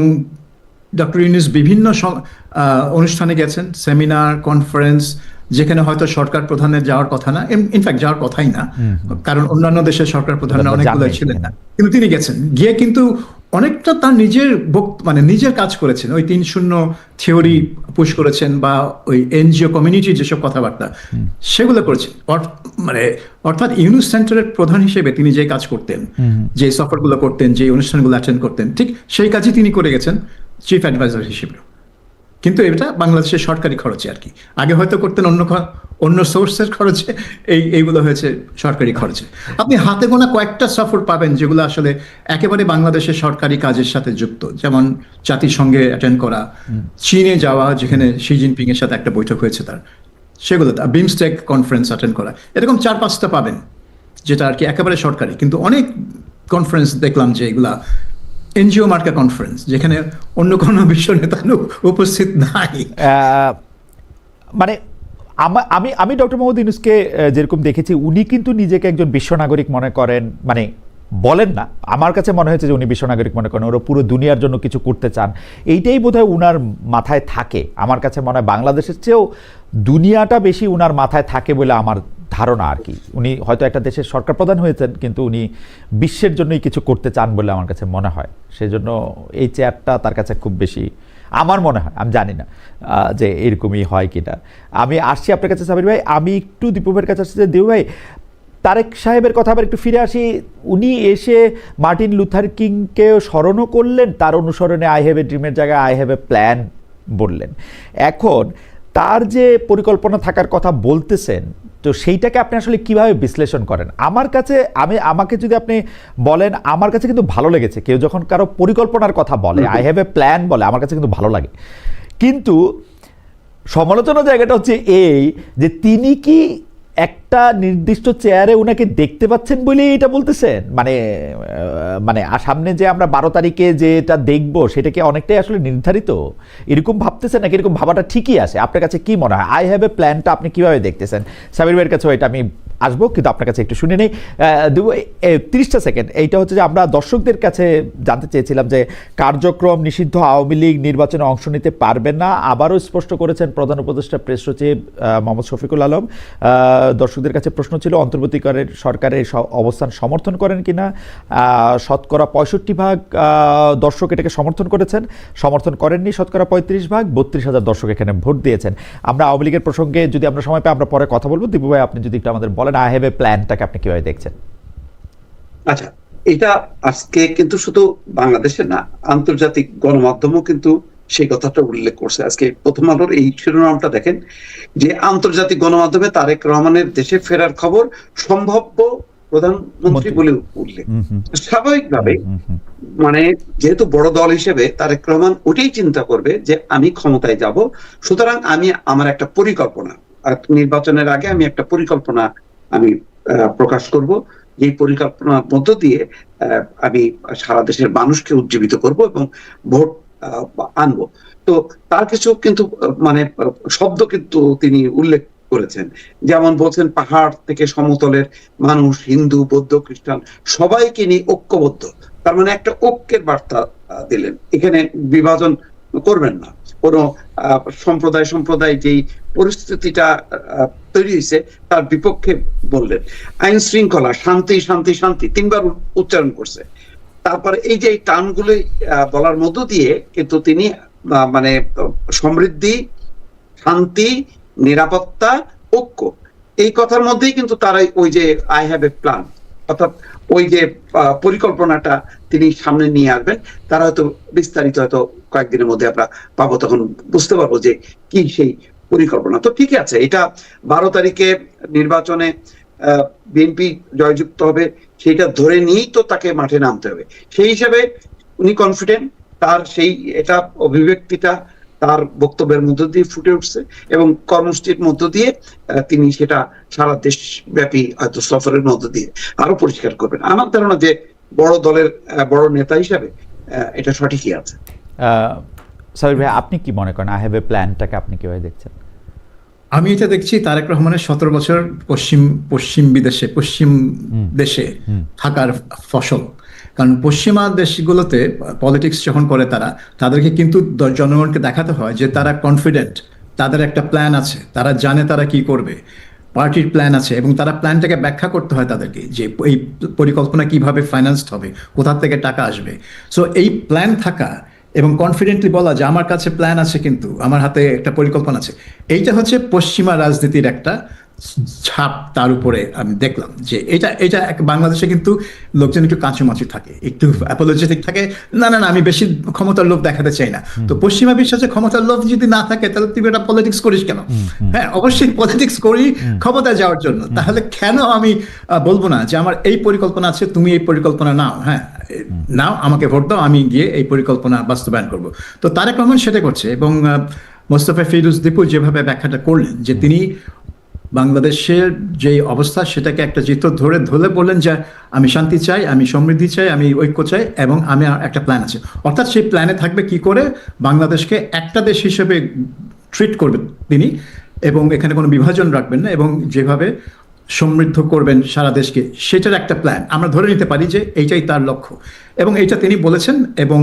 ডক্টর ইউনূস বিভিন্ন অনুষ্ঠানে গেছেন, সেমিনার, কনফারেন্স, যেখানে হয়তো সরকার প্রধানের যাওয়ার কথা না, ইনফ্যাক্ট যাওয়ার কথাই না, কারণ অন্যান্য দেশের সরকার প্রধানরা অনেকগুলো ছিলেন না, কিন্তু তিনি গেছেন। গিয়ে কিন্তু অনেকটা তার নিজের মানে নিজের কাজ করেছেন। ওই 3-0 থিওরি পুশ করেছেন, বা ওই এনজিও কমিউনিটির যেসব কথাবার্তা সেগুলো করেছেন। মানে অর্থাৎ ইউনূস সেন্টারের প্রধান হিসেবে তিনি যে কাজ করতেন, যে সফরগুলো করতেন, যে অনুষ্ঠানগুলো অ্যাটেন্ড করতেন, ঠিক সেই কাজই তিনি করে গেছেন চিফ অ্যাডভাইজার হিসেবে। কিন্তু এটা বাংলাদেশের সরকারি খরচে আর কি। আগে হয়তো করতেন অন্য সোর্সের খরচে, এইগুলো হয়েছে সরকারি খরচে। আপনি হাতে গোনা কয়েকটা সফর পাবেন যেগুলো আসলে একেবারে বাংলাদেশের সরকারি কাজের সাথে যুক্ত, যেমন জাতিসংঘে অ্যাটেন্ড করা, চীনে যাওয়া যেখানে শি জিনপিং এর সাথে একটা বৈঠক হয়েছে তার, সেগুলো, বিমস্টেক কনফারেন্স অ্যাটেন্ড করা, এরকম 4-5টা পাবেন যেটা আর কি একেবারে সরকারি। কিন্তু অনেক কনফারেন্স দেখলাম যে এগুলা এনজিও মার্কা কনফারেন্স, যেখানে অন্য কোনো বিশ্ব নেতা উপস্থিত নাই। মানে আমি ডক্টর মোহাম্মদ ইউনূসকে যেরকম দেখেছি, উনি কিন্তু নিজেকে একজন বিশ্ব নাগরিক মনে করেন, মানে বলেন না, আমার কাছে মনে হয়েছে যে উনি বিশ্ব নাগরিক মনে করেন, ওরা পুরো দুনিয়ার জন্য কিছু করতে চান, এইটাই বোধহয় উনার মাথায় থাকে। আমার কাছে মনে হয় বাংলাদেশের চেয়েও দুনিয়াটা বেশি উনার মাথায় থাকে বলে আমার ধারণা আর কি। উনি হয়তো একটা দেশের সরকার প্রধান হয়েছেন, কিন্তু উনি বিশ্বের জন্যই কিছু করতে চান বলে আমার কাছে মনে হয়। সেজন্য এই চেয়ারটা তার কাছে খুব বেশি, আমার মনে হয়, আমি জানি না যে এরকমই হয় কিনা। আমি আসছি আপনার কাছে সাবির ভাই, আমি একটু দীপু ভাইয়ের কাছে আসছি যে দীপু ভাই, তারেক সাহেবের কথা আবার একটু ফিরে আসি। উনি এসে মার্টিন লুথার কিংকে স্মরণও করলেন, তার অনুসরণে আই হ্যাভ এ ড্রিমের জায়গায় আই হ্যাভ এ প্ল্যান বললেন। এখন তার যে পরিকল্পনা থাকার কথা বলতেছেন, তো সেইটাকে আপনি আসলে কিভাবে বিশ্লেষণ করেন? আমার কাছে আমাকে যদি আপনি বলেন, আমার কাছে কিন্তু ভালো লেগেছে কেউ যখন কারো পরিকল্পনার কথা বলে, আই হ্যাভ এ প্ল্যান বলে, আমার কাছে কিন্তু ভালো লাগে। কিন্তু সমালোচনার জায়গাটা হচ্ছে এই যে তিনি কি একটা নির্দিষ্ট চেয়ারে উনাকে দেখতে পাচ্ছেন বলে এটা বলতেছেন? মানে সামনে যে আমরা 12 তারিখে যেটা দেখব সেটা কি অনেকটাই আসলে নির্ধারিত, এরকম ভাবতেছেন নাকি এরকম ভাবাটা ঠিকই আছে? আপনার কাছে কি মনে হয় আই হ্যাভ এ প্ল্যানটা আপনি কিভাবে দেখতেছেন? সাবির ভাইয়ের কাছে এটা আমি আসবো, কিন্তু আপনার কাছে একটু শুনে নেই 30টা সেকেন্ড। এইটা হচ্ছে যে আমরা দর্শকদের কাছে জানতে চেয়েছিলাম যে কার্যক্রম নিষিদ্ধ আওয়ামী লীগ নির্বাচনে অংশ নিতে পারবেন না, আবারও স্পষ্ট করেছেন প্রধান উপদেষ্টা প্রেস সচিব মোহাম্মদ শফিকুল আলম। দর্শকদের কাছে প্রশ্ন ছিল অন্তর্বর্তীকালের সরকারের অবস্থান সমর্থন করেন কিনা। 65% দর্শক এটাকে সমর্থন করেছেন, সমর্থন করেননি 35%, 32,000 দর্শক এখানে ভোট দিয়েছেন। আমরা আওয়ামী লীগের প্রসঙ্গে যদি আমরা সময় পাই আমরা পরে কথা বলবো। দীপু ভাই, আপনি যদি একটু আমাদের বলেন আই হ্যাভ এ প্ল্যানটাকে আপনি কিভাবে দেখছেন? আচ্ছা, এটা আজকে কিন্তু শুধু বাংলাদেশে না, আন্তর্জাতিক গণমাধ্যমও কিন্তু সেই কথাটা উল্লেখ করছে। আজকে প্রথম আলোর এই শিরোনামটা দেখেন যে আন্তর্জাতিক গণমাধ্যমে তারেক রহমানের দেশে ফেরার খবর সম্ভাব্য প্রধানমন্ত্রী বলে উল্লেখ। স্বাভাবিকভাবে মানে যেহেতু বড় দল হিসেবে তারেক রহমান ওটাই চিন্তা করবে যে আমি ক্ষমতায় যাব, সুতরাং আমি আমার একটা পরিকল্পনা, নির্বাচনের আগে আমি একটা পরিকল্পনা আমি প্রকাশ করব, এই পরিকল্পনার মধ্য দিয়ে আমি সারা দেশের মানুষকে উজ্জীবিত করব এবং ভোট আনবো। তো তার কিছু কিন্তু মানে শব্দ কিন্তু তিনি উল্লেখ করেছেন, যেমন বলছেন পাহাড় থেকে সমতলের মানুষ, হিন্দু, বৌদ্ধ, খ্রিস্টান সবাইকে নিয়ে ঐক্যবদ্ধ। তার মানে একটা ঐক্যের বার্তা দিলেন। এখানে বিভাজন করবেন না। কোনো সম্প্রদায় যেই পরিস্থিতিটা তৈরি হয়েছে তার বিপক্ষে বললেন। আইন শৃঙ্খলা, শান্তি শান্তি শান্তি 3বার উচ্চারণ করছে। তারপরে এই যে টার্মগুলো বলার মধ্য দিয়ে কিন্তু তিনি মানে সমৃদ্ধি, শান্তি, নিরাপত্তা, ঐক্য, এই কথার মধ্যেই কিন্তু তারা ওই যে আই হ্যাভ এ প্ল্যান, অর্থাৎ ওই যে পরিকল্পনাটা তিনি সামনে নিয়ে আসবেন। তারা হয়তো বিস্তারিত হয়তো কয়েকদিনের মধ্যে আমরা পাবো, তখন বুঝতে পারবো যে কি সেই পরিকল্পনা। তো ঠিক আছে, এটা 12 তারিখে নির্বাচনে বিএনপি জয়যুক্ত হবে, সেইটা ধরে নিয়েই তো তাকে মাঠে নামতে হবে। সেই হিসাবে উনি কনফিডেন্ট, তার সেই এটা অভিব্যক্তিটা তার বক্তব্যের মধ্য দিয়ে ফুটে উঠছে এবং কর্মসূচির মধ্য দিয়ে তিনি সেটা সারা দেশব্যাপী হয়তো সফরের মধ্য দিয়ে আরো পরিষ্কার করবেন। আমার ধারণা যে বড় দলের বড় নেতা হিসাবে এটা সঠিকই আছে। সাবির ভাই, আপনি কি মনে করেন আই হ্যাভ এ প্ল্যানটাকে আপনি কিভাবে দেখছেন? আমি এটা দেখছি তারেক রহমানের 17 বছর পশ্চিম দেশে থাকার ফসল। কারণ পশ্চিমা দেশগুলোতে পলিটিক্স যখন করে তাদেরকে কিন্তু জনগণকে দেখাতে হয় যে তারা কনফিডেন্ট, তাদের একটা প্ল্যান আছে, তারা জানে তারা কি করবে, পার্টির প্ল্যান আছে, এবং তারা প্ল্যানটাকে ব্যাখ্যা করতে হয় তাদেরকে যে এই পরিকল্পনা কিভাবে ফাইন্যান্সড হবে, কোথা থেকে টাকা আসবে। সো এই প্ল্যান থাকা এবং কনফিডেন্টলি বলা যে আমার কাছে প্ল্যান আছে, কিন্তু আমার হাতে একটা পরিকল্পনা আছে, এইটা হচ্ছে পশ্চিমা রাজনীতির একটা ছাপ। তার উপরে আমি দেখলাম যে এটা বাংলাদেশে কিন্তু লোকজন একটু কাঁচুমাচু থাকে, একটু অ্যাপোলজেটিক থাকে, না না না আমি বেশি ক্ষমতার লোভ দেখাতে চাই না। তো পশ্চিমা বিশ্বাসে ক্ষমতার লোভ যদি না থাকে তাহলে তুই এটা পলিটিক্স করিস কেন? হ্যাঁ, অবশ্যই পলিটিক্স করি ক্ষমতায় যাওয়ার জন্য। তাহলে কেন আমি বলবো না যে আমার এই পরিকল্পনা আছে, তুমি এই পরিকল্পনা নাও, হ্যাঁ নাও, আমাকে ভোট দাও, আমি গিয়ে এই পরিকল্পনা বাস্তবায়ন করব। তো তারেক রহমান সেটা করছে, এবং মোস্তফা ফিরোজ দীপু যেভাবে ব্যাখ্যাটা করলেন যে তিনি বাংলাদেশের যে অবস্থা সেটাকে একটা চিত্র ধরে বললেন যে আমি শান্তি চাই, আমি সমৃদ্ধি চাই, আমি ঐক্য চাই, এবং আমি একটা প্ল্যান আছে। অর্থাৎ সেই প্ল্যানে থাকবে কি করে বাংলাদেশকে একটা দেশ হিসেবে ট্রিট করবেন তিনি, এবং এখানে কোনো বিভাজন রাখবেন না, এবং যেভাবে সমৃদ্ধ করবেন সারা দেশকে, সেটার একটা প্ল্যান আমরা ধরে নিতে পারি যে এইটাই তার লক্ষ্য। এবং এইটা তিনি বলেছেন, এবং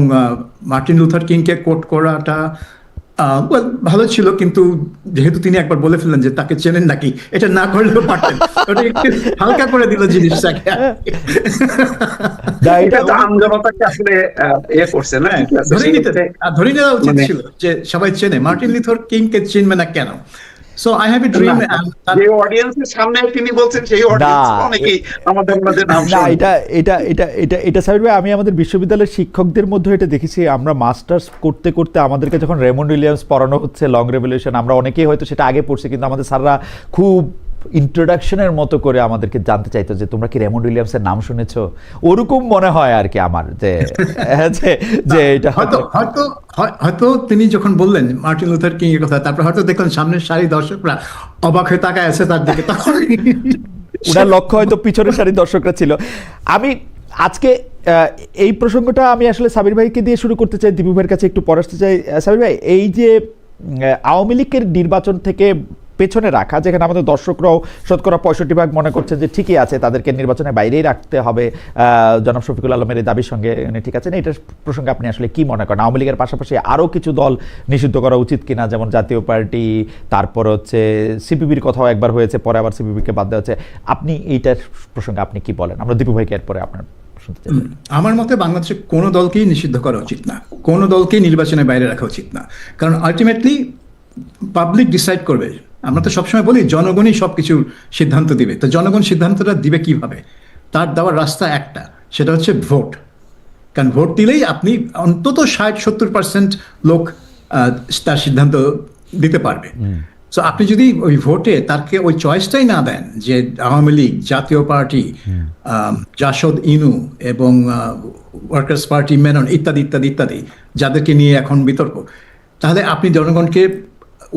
মার্টিন লুথার কিংকে কোট করাটা ভালো ছিল, কিন্তু যেহেতু তিনি একবার বলে ফেললেন যে তাকে চেনেন নাকি, এটা না করলেও পারতেন, ওটা একটু হালকা করে দিল জিনিসটাকে। ধরে নেওয়া উচিত ছিল যে সবাই চেনে, মার্টিন লুথার কিংকে চিনবে না কেন? So I have a dream. যে অডিয়েন্সের সামনে তিনি বলছেন সেই অডিয়েন্স অনেকেই আমাদের মধ্যে নাম না, এটা সাবির ভাই, আমি আমাদের বিশ্ববিদ্যালয়ের শিক্ষকদের মধ্যে এটা দেখেছি। আমরা মাস্টার্স করতে করতে আমাদেরকে যখন রেমন্ড উইলিয়ামস পড়ানো হচ্ছে, লং রেভলিউশন, আমরা অনেকেই হয়তো সেটা আগে পড়ছি, কিন্তু আমাদের স্যাররা খুব ইন্ট্রোডাকশনের মতো করে আমাদেরকে জানতে চাইতো যে তোমরা কি রেমন্ড উইলিয়ামসের নাম শুনেছো, ওরকম মনে হয় আর কি আমার, যে এটা হয়তো তিনি যখন বললেন মার্টিন লুথার কিং এর কথা, তারপর হয়তো দেখলেন সামনের সারি দর্শকরা অবাক হয়ে তাকায় আছে তার দিকে, তখন ওনার লক্ষ্য হয়তো পিছনের সারি দর্শকরা ছিল। আমি আজকে এই প্রসঙ্গটা আমি আসলে সাবির ভাইকে দিয়ে শুরু করতে চাই, দীপু ভাইয়ের কাছে একটু পরে আসতে চাই। সাবির ভাই, এই যে আওয়ামী লীগের নির্বাচন থেকে পেছনে রাখা, যেখানে আমাদের দর্শকরাও শতকরা 65% মনে করছে যে ঠিকই আছে, তাদেরকে নির্বাচনের বাইরেই রাখতে হবে, জনাব শফিকুল আলমের এই দাবির সঙ্গে ঠিক আছে না, এটার প্রসঙ্গে আপনি আসলে কি মনে করেন? আওয়ামী লীগের পাশাপাশি আরও কিছু দল নিষিদ্ধ করা উচিত কিনা, যেমন জাতীয় পার্টি, তারপর হচ্ছে সিপিবির কথাও একবার হয়েছে, পরে আবার সিপিবিকে বাদ দেওয়া হচ্ছে। আপনি এইটার প্রসঙ্গে আপনি কি বলেন? আমরা দীপু ভাইকে এরপরে আপনার শুনতে চাই। আমার মতে বাংলাদেশে কোনো দলকেই নিষিদ্ধ করা উচিত না, কোনো দলকেই নির্বাচনের বাইরে রাখা উচিত না, কারণ আলটিমেটলি পাবলিক ডিসাইড করবে। আমরা তো সবসময় বলি জনগণই সবকিছু সিদ্ধান্ত দিবে, তো জনগণ সিদ্ধান্তটা দিবে কিভাবে? তার দেওয়ার রাস্তা একটা, সেটা হচ্ছে ভোট। কারণ ভোট দিলেই আপনি অন্তত 60-70% লোক তার সিদ্ধান্ত দিতে পারবে। সো আপনি যদি ওই ভোটে তাকে ওই চয়েসটাই না দেন যে আওয়ামী লীগ, জাতীয় পার্টি, জাসদ ইনু এবং ওয়ার্কার্স পার্টি মেনন ইত্যাদি ইত্যাদি ইত্যাদি যাদেরকে নিয়ে এখন বিতর্ক, তাহলে আপনি জনগণকে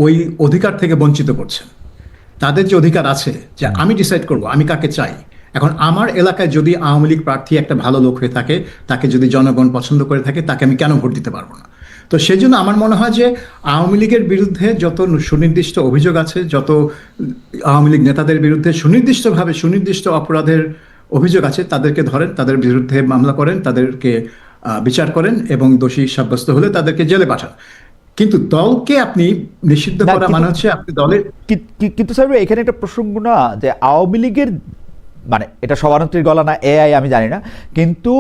ওই অধিকার থেকে বঞ্চিত করছেন। তাদের যে অধিকার আছে যে আমি ডিসাইড করব আমি কাকে চাই। এখন আমার এলাকায় যদি আওয়ামী লীগ প্রার্থী একটা ভালো লোক হয়ে থাকে, তাকে যদি জনগণ পছন্দ করে থাকে, তাকে আমি কেন ভোট দিতে পারবো না? তো সেই জন্য আমার মনে হয় যে আওয়ামী লীগের বিরুদ্ধে যত সুনির্দিষ্ট অভিযোগ আছে, যত আওয়ামী লীগ নেতাদের বিরুদ্ধে সুনির্দিষ্ট অপরাধের অভিযোগ আছে, তাদেরকে ধরেন, তাদের বিরুদ্ধে মামলা করেন, তাদেরকে বিচার করেন এবং দোষী সাব্যস্ত হলে তাদেরকে জেলে পাঠান। কিন্তু দলকে আপনি নিষিদ্ধ না, করা মানে হচ্ছে আপনি দলের কিন্তু স্যার এখানে একটা প্রসঙ্গ না যে আওয়ামী লীগের মানে এটা সভানেত্রীর গলা না এআই আমি জানি না, কিন্তু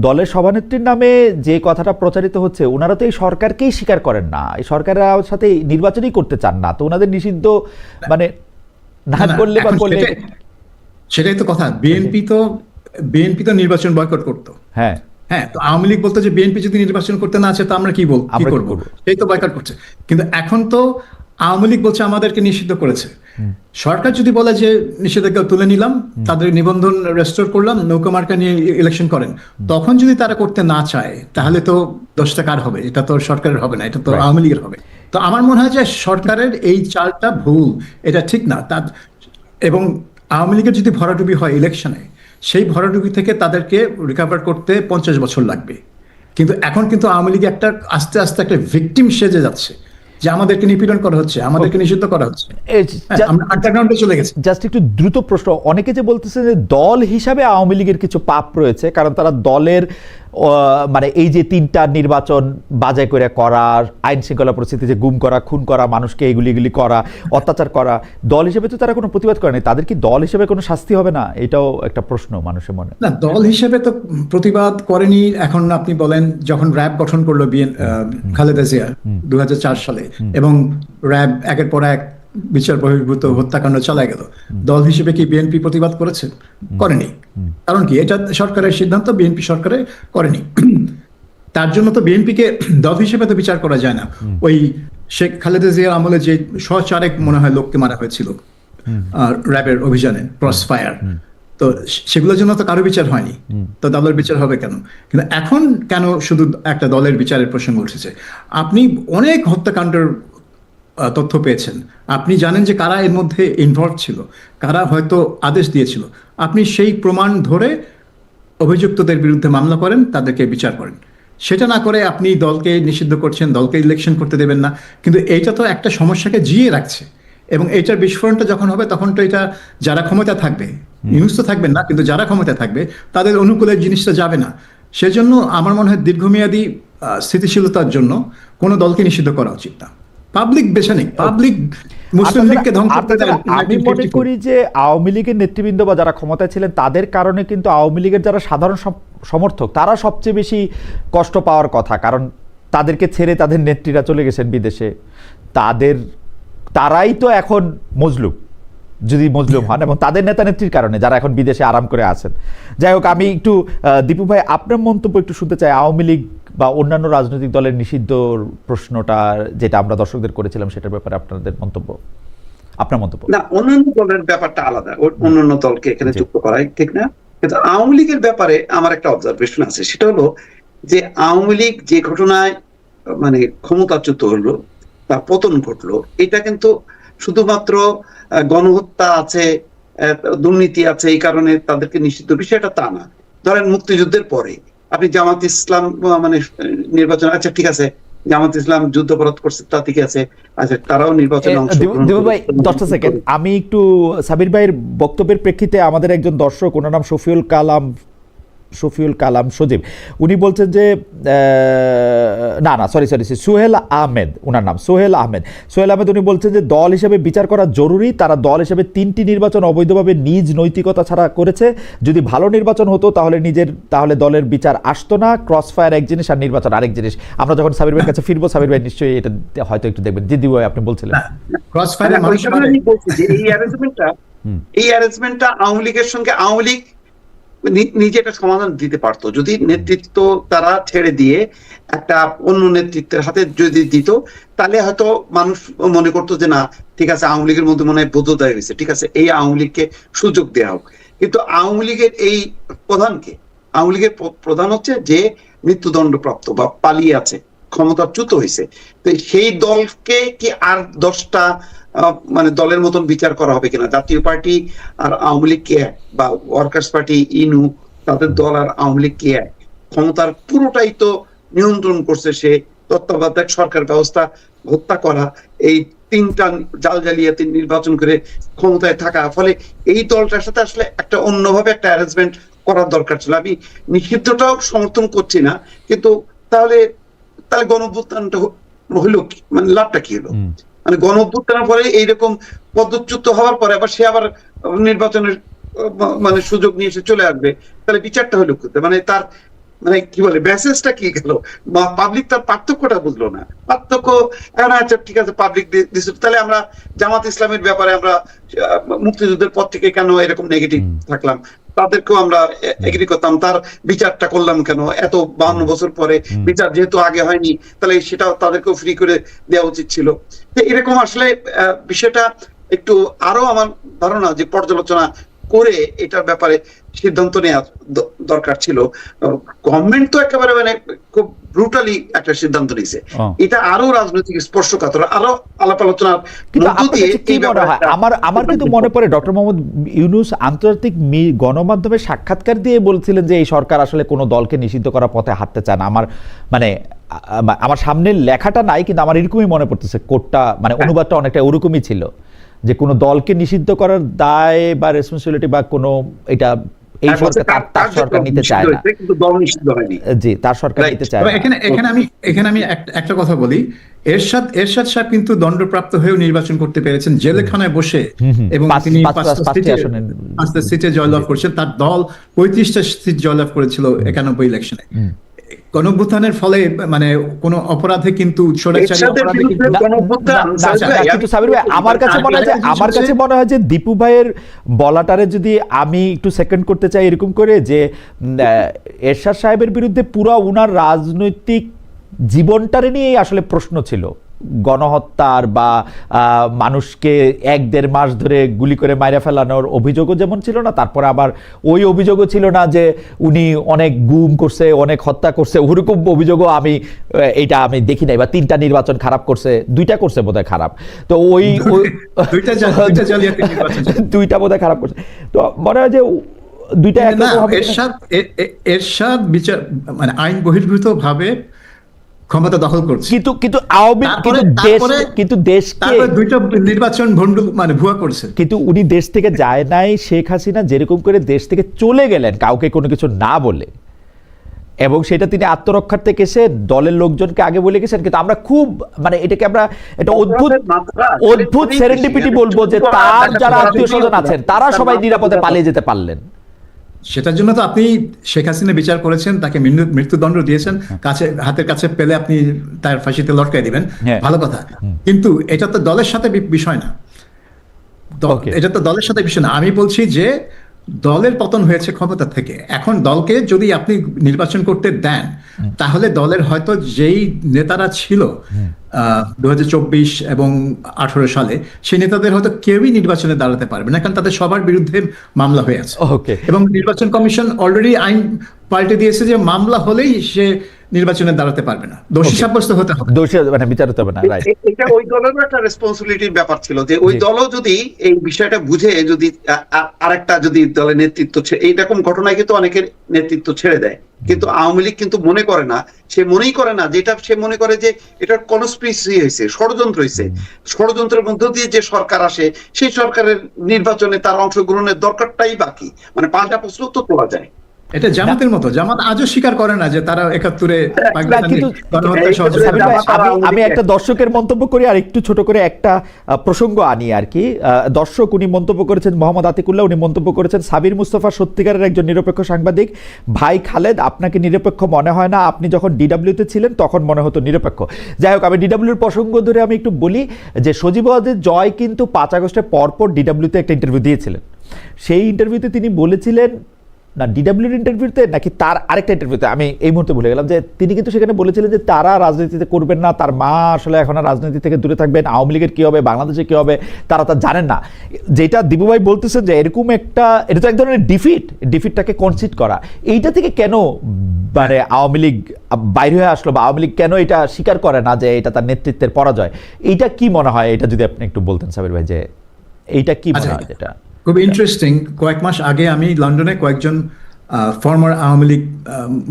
দলের সভানেত্রীর নামে যে কথাটা প্রচারিত হচ্ছে ওনারা তো এই সরকারকেই স্বীকার করেন না, এই সরকারের সাথে নির্বাচনই করতে চান না, তো ওনাদের নিষিদ্ধ মানে না করলে বা এখন করলে সেটাই তো কথা। বিএনপি তো নির্বাচন বয়কট করতো। হ্যাঁ হ্যাঁ, তো আওয়ামী লীগ বলতো যে বিএনপি যদি নির্বাচন করতে না চায় তো আমরা কি আমরা কি করবো, করবো? সেই তো বয়কট করছে। কিন্তু এখন তো আওয়ামী লীগ বলছে আমাদেরকে নিষিদ্ধ করেছে। সরকার যদি বলে যে নিষেধাজ্ঞা তুলে নিলাম, তাদের নিবন্ধন রেস্টোর করলাম, নৌকা মার্কা নিয়ে ইলেকশন করেন, তখন যদি তারা করতে না চায় তাহলে তো দোষটা কার হবে? এটা তো সরকারের হবে না, এটা তো Right. আওয়ামী লীগের হবে। তো আমার মনে হয় যে সরকারের এই চালটা ভুল, এটা ঠিক না। এবং আওয়ামী লীগের যদি ভরাডুবি হয় ইলেকশনে, সেই ভরাডুবি থেকে তাদেরকে রিকভার করতে 50 বছর লাগবে। কিন্তু এখন কিন্তু আওয়ামী লীগ আস্তে আস্তে একটা ভিকটিম সেজে যাচ্ছে, যে আমাদেরকে নিপীড়ন করা হচ্ছে, আমাদেরকে নিষিদ্ধ করা হচ্ছে। আমরা আন্ডারগ্রাউন্ডে চলে গেছি। জাস্ট একটু দ্রুত প্রশ্ন, অনেকে যে বলতেছে যে দল হিসাবে আওয়ামী লীগের কিছু পাপ রয়েছে, কারণ তারা দলের মানে এই যে 3টা নির্বাচন বাজাই করে করা, আইন শৃঙ্খলা পরিস্থিতি যে গুম করা, খুন করা, মানুষকে এগুলি করা, অত্যাচার করা, দল হিসেবে তো তারা কোনো প্রতিবাদ করেনি, তাদের কি দল হিসেবে কোনো শাস্তি হবে না? এটাও একটা প্রশ্ন মানুষের মনে। না, দল হিসেবে তো প্রতিবাদ করেনি। এখন আপনি বলেন যখন র্যাব গঠন করলো খালেদা জিয়া 2004 সালে, এবং র্যাব একের পর এক বিচার বহির্ভূত হত্যাকাণ্ড চালায় গেল, দল হিসেবে কি বিএনপি প্রতিবাদ করেছে? করেনি। কারণ কি? এটা সরকারের সিদ্ধান্ত, বিএনপি সরকারে করেনি। তার জন্য তো বিএনপিকে দল হিসেবে তো বিচার করা যায় না। ওই শেখ খালেদা জিয়ার আমলে যে 104 মনে হয় লোককে মারা হয়েছিল র্যাবের অভিযানে, ক্রস ফায়ার, তো সেগুলোর জন্য তো কারো বিচার হয়নি, তো দলের বিচার হবে কেন? কিন্তু এখন কেন শুধু একটা দলের বিচারের প্রসঙ্গ উঠেছে? আপনি অনেক হত্যাকাণ্ডের তথ্য পেয়েছেন, আপনি জানেন যে কারা এর মধ্যে ইনভলভ ছিল, কারা হয়তো আদেশ দিয়েছিল। আপনি সেই প্রমাণ ধরে অভিযুক্তদের বিরুদ্ধে মামলা করেন, তাদেরকে বিচার করেন। সেটা না করে আপনি দলকে নিষিদ্ধ করছেন, দলকে ইলেকশন করতে দেবেন না। কিন্তু এইটা তো একটা সমস্যাকে জিয়ে রাখছে, এবং এইটার বিস্ফোরণটা যখন হবে তখন তো এটা যারা ক্ষমতা থাকবে, ইউনুস তো থাকবেন না, কিন্তু যারা ক্ষমতা থাকবে তাদের অনুকূলে জিনিসটা যাবে না। সেজন্য আমার মনে হয় দীর্ঘমেয়াদী স্থিতিশীলতার জন্য কোনো দলকে নিষিদ্ধ করা উচিত না। পাবলিক বেছে নেই, পাবলিক মুসলিম লীগকে ধ্বংস করতে দেয়। আমি মনে করি যে আওয়ামী লীগের নেতৃবৃন্দ বা যারা ক্ষমতায় ছিলেন তাদের কারণে কিন্তু আওয়ামী লীগের যারা সাধারণ সমর্থক তারা সবচেয়ে বেশি কষ্ট পাওয়ার কথা, কারণ তাদেরকে ছেড়ে তাদের নেত্রীরা চলে গেছেন বিদেশে, তারাই তো এখন মজলুম, যদি মজলুম হন, এবং তাদের নেতা নেত্রীর কারণে যারা এখন বিদেশে আরাম করে আছেন। যাই হোক, আমি একটু দীপু ভাই আপনার মন্তব্য একটু শুনতে চাই আওয়ামী লীগ বা অন্যান্য রাজনৈতিক দলের নিষিদ্ধর প্রশ্নটা যেটা আমরা দর্শকদের করেছিলাম সেটার ব্যাপারে আপনার মন্তব্য। না, অন্যান্য দলের ব্যাপারটা আলাদা, অন্যান্য দলকে এখানে যুক্ত করাই ঠিক না। কিন্তু আওয়ামী লীগের ব্যাপারে আমার একটা অবজারভেশন আছে, সেটা হলো যে আওয়ামী লীগ যে ঘটনায় মানে ক্ষমতাচ্যুত হলো বা পতন ঘটলো, এটা কিন্তু শুধুমাত্র গণহত্যা আছে, দুর্নীতি আছে, এই কারণে তাদেরকে নিষিদ্ধ, বিষয়টা তা না। ধরেন মুক্তিযুদ্ধের পরে আপনি জামাত ইসলাম মানে নির্বাচন, আচ্ছা ঠিক আছে, জামাত ইসলাম যুদ্ধাপরাধ করছে, তা ঠিক আছে, আচ্ছা তারাও নির্বাচনে অংশগ্রহণ ভাই 10টা সেকেন্ড আমি একটু সাবির ভাইয়ের বক্তব্যের প্রেক্ষিতে, আমাদের একজন দর্শক, ওনার নাম শফিউল কালাম সজীব, উনি বলছেন যে সরি সোহেল আহমেদ, ওনার নাম সোহেল আহমেদ, উনি বলছেন যে দল হিসেবে বিচার করা জরুরি। তারা দল হিসেবে 3টি নির্বাচন অবৈধভাবে নিজ নৈতিকতা ছাড়া করেছে। যদি ভালো নির্বাচন হতো তাহলে দলের বিচার আসতো না। ক্রস ফায়ার এক জিনিস আর নির্বাচন আরেক জিনিস। আমরা যখন সাবির ভাইয়ের কাছে ফিরবো, সাবির ভাই নিশ্চয়ই এটা হয়তো একটু দেখবেন। দিদি ভাই আপনি বলছিলেন ক্রস ফায়ার, এই অ্যারেঞ্জমেন্টটা আওয়ামী লীগের সঙ্গে আওয়ামী লীগ নিজে একটা সমাধান দিতে পারতো, যদি নেতৃত্ব তারা ছেড়ে দিয়ে একটা অন্য নেতৃত্বের হাতে যদি দিত, তাহলে হয়তো মানুষ মনে করতো যে না ঠিক আছে, আওয়ামী লীগের মধ্যে মনে হয় বোধোদয় হয়েছে, ঠিক আছে এই আওয়ামী লীগকে সুযোগ দেওয়া হোক। কিন্তু আওয়ামী লীগের এই আওয়ামী লীগের প্রধান হচ্ছে যে মৃত্যুদণ্ডপ্রাপ্ত বা পালিয়ে আছে, ক্ষমতাচ্যুত হয়েছে, তো সেই দলকে কি আর 10টা মানে দলের মতন বিচার করা হবে কিনা? জাতীয় পার্টি আর আওয়ামী লীগ কে এক, বা ওয়ার্কার্স পার্টি ইনু, তাদের দল আর আওয়ামী লীগ কে এক? ক্ষমতার পুরোটাই তো নিয়ন্ত্রণ করছে সে, তত্ত্বাবধায়ক সরকার ব্যবস্থা হত্যা করা, এই 3টা জালিয়াতি নির্বাচন করে ক্ষমতায় থাকা, ফলে এই দলটার সাথে আসলে একটা অন্যভাবে একটা অ্যারেঞ্জমেন্ট করার দরকার ছিল। আমি নিষিদ্ধটাও সমর্থন করছি না, কিন্তু তাহলে গণঅভ্যুত্থানটা হলো কি, মানে লাভটা কি হলো? মানে গণঅভ্যুত্থানের পরে এইরকম পদচ্যুত হওয়ার পরে আবার সে আবার নির্বাচনের মানে সুযোগ নিয়ে এসে চলে আসবে, তাহলে বিচারটা হলো কোথায়? মানে তার মানে কি বলে মেসেজটা কি গেল? পাবলিক তার পার্থক্যটা বুঝলো না। পার্থক্য আচ্ছা ঠিক আছে, পাবলিক দিচ্ছে, তাহলে আমরা জামাত ইসলামের ব্যাপারে আমরা মুক্তিযুদ্ধের পর থেকে কেন এরকম নেগেটিভ থাকলাম, তাদেরকেও আমরা এগ্রি করতাম, তার বিচারটা করলাম কেন এত 52 বছর পরে? বিচার যেহেতু আগে হয়নি, তাহলে সেটাও তাদেরকেও ফ্রি করে দেওয়া উচিত ছিল। এরকম আসলে বিষয়টা একটু আরো আমার ধারণা যে পর্যালোচনা করে এটার ব্যাপারে সিদ্ধান্ত নেওয়া দরকার ছিল। গভর্নমেন্ট তো একেবারে মানে খুব ব্রুটালি একটা সিদ্ধান্ত নিয়েছে, এটা আরো রাজনৈতিক স্পর্শকাতর, আরো আলাপ আলোচনার মধ্য দিয়ে এই ব্যাপারে আমার কিন্তু মনে পড়ে ডক্টর মোহাম্মদ ইউনূস আন্তর্জাতিক গণমাধ্যমে সাক্ষাৎকার দিয়ে বলছিলেন যে এই সরকার আসলে কোনো দলকে নিষিদ্ধ করার পথে হাঁটতে চায় না। আমার সামনে লেখাটা নাই, কিন্তু আমার এরকমই মনে পড়তেছে, কোটটা মানে অনুবাদটা অনেকটা ওরকমই ছিল যে কোনো দলকে নিষিদ্ধ করার দায় বা রেসপন্সিবিলিটি বা কোনো এটা এই সরকার তার সরকার নিতে চায় না, কিন্তু দল নিষিদ্ধ হয়নি। জি, তার সরকার নিতে চায় না। এখানে আমি একটা কথা বলি, এরশাদ সাহেব কিন্তু দণ্ডপ্রাপ্ত হয়েও নির্বাচন করতে পেরেছেন জেলখানায় বসে, এবং তিনি 5টা সিটে জয়লাভ করেছেন। তার দল 35টা সিট জয়লাভ করেছিল 91 ইলেকশনে। গণঅভ্যুত্থানের ফলে মানে কোন অপরাধে কিন্তু আমার কাছে মনে হয় যে দীপু ভাইয়ের বলাটারে যদি আমি একটু সেকেন্ড করতে চাই এরকম করে, যে এরশাদ সাহেবের বিরুদ্ধে পুরো উনার রাজনৈতিক জীবনটারে নিয়েই আসলে প্রশ্ন ছিল। গণহত্যার বা মানুষকে 1-1.5 মাস ধরে গুলি করে মাইরা ফেলানোর অভিযোগও যেমন ছিল না, তারপরে আবার ওই অভিযোগও ছিল না যে উনি অনেক গুম করছে, অনেক হত্যা করছে, ওরকম অভিযোগও আমি দেখি নাই। বা 3টা নির্বাচন খারাপ করছে, 2টা করছে বোধহয় খারাপ, তো ওই 2টা বোধহয় খারাপ করছে। তো মনে হয় যে 2টা এরশাদ বিচার মানে আইন বহির্ভূত ভাবে ক্ষমতা দখল করছে, কিন্তু দেশকে 2টা নির্বাচন মানে ভুয়া করছে। কিন্তু উনি দেশ থেকে যায় নাই। শেখ হাসিনা যেরকম করে দেশ থেকে চলে গেলেন কাউকে কোনো কিছু না বলে, এবং সেটা তিনি আত্মরক্ষার্থে এসে দলের লোকজনকে আগে বলে গেছেন। কিন্তু আমরা খুব মানে এটাকে আমরা এটা অদ্ভুত সেরেন্ডিপিটি বলবো যে তার যারা আত্মীয় স্বজন আছেন তারা সবাই নিরাপদে পালিয়ে যেতে পারলেন। সেটার জন্য তো আপনি শেখ হাসিনা বিচার করেছেন, তাকে মৃত্যুদণ্ড দিয়েছেন, হাতের কাছে পেলে আপনি তার ফাঁসিতে লটকাই দিবেন, ভালো কথা। কিন্তু এটা তো দলের সাথে বিষয় না, এটা তো দলের সাথে বিষয় না। আমি বলছি যে দলের পতন হয়েছে ক্ষমতা থেকে। এখন দলকে যদি আপনি নির্বাচন করতে দেন, তাহলে দলের হয়তো যেই নেতারা ছিল 2024 এবং 18 সালে, সেই নেতাদের হয়তো কেউই নির্বাচনে দাঁড়াতে পারবে না, কারণ তাদের সবার বিরুদ্ধে মামলা হয়ে আছে। এবং নির্বাচন কমিশন অলরেডি আইন পাল্টে দিয়েছে যে মামলা হলেই সে নির্বাচনে দাঁড়াতে পারবে না, দোষী সাব্যস্ত হতে হবে, মানে বিচার হতে হবে না। এটা ওই দলেরও একটা রেসপন্সিবিলিটির ব্যাপার ছিল যে ওই দলও যদি এই বিষয়টা বুঝে যদি আরেকটা যদি দলের নেতৃত্ব এইরকম ঘটনায় কিন্তু অনেকের নেতৃত্ব ছেড়ে দেয়, কিন্তু আওয়ামী লীগ কিন্তু মনে করে না, সে মনেই করে না যেটা সে মনে করে যে এটা কনস্পিরেসি হয়েছে, ষড়যন্ত্র হয়েছে। ষড়যন্ত্রের মধ্য দিয়ে যে সরকার আসে, সেই সরকারের নির্বাচনে তার অংশগ্রহণের দরকারটাই বাকি, মানে পাল্টা প্রশ্ন তো তোলা যায়। এটা জামাতের মতো, জামাত আজও স্বীকার করে না যে তারা 71-এ আমি একটা দর্শকের মন্তব্য করি আর একটু ছোট করে একটা প্রসঙ্গ আনি আর কি। দর্শক উনি মন্তব্য করেছেন, মোহাম্মদ আতিকুল্লাহ, উনি মন্তব্য করেছেন, সাবির মুস্তফা সত্যিকারের একজন নিরপেক্ষ সাংবাদিক। ভাই খালেদ, আপনাকে নিরপেক্ষ মনে হয় না, আপনি যখন ডিডব্লিউতে ছিলেন তখন মনে হতো নিরপেক্ষ। যাই হোক, আমি ডিডব্লিউর প্রসঙ্গ ধরে আমি একটু বলি যে সজীব ওয়াজেদ জয় কিন্তু 5 আগস্টের পরপর ডিডব্লিউতে একটা ইন্টারভিউ দিয়েছিলেন। সেই ইন্টারভিউতে তিনি বলেছিলেন, না ডিডব্লিউর ইন্টারভিউতে নাকি তার আরেকটা ইন্টারভিউতে, আমি এই মুহূর্তে ভুলে গেলাম, যে তিনি কিন্তু সেখানে বলেছিলেন যে তারা রাজনীতিতে করবেন না, তার মা আসলে এখন আর রাজনীতি থেকে দূরে থাকবেন, আওয়ামী লীগের কী হবে, বাংলাদেশে কী হবে তারা তা জানেন না। যেটা দীপু ভাই বলতেছেন যে এরকম একটা, এটা তো এক ধরনের ডিফিটটাকে কনসিড করা, এইটা থেকে কেন মানে আওয়ামী লীগ বাইরে হয়ে আসলো, বা আওয়ামী লীগ কেন এটা স্বীকার করে না যে এটা তার নেতৃত্বের পরাজয়? এইটা কি মনে হয়, এটা যদি আপনি একটু বলতেন সাবির ভাই, যে এইটা কি মনে হয়? যেটা খুব ইন্টারেস্টিং, কয়েক মাস আগে আমি লন্ডনে কয়েকজন ফর্মার আওয়ামী লীগ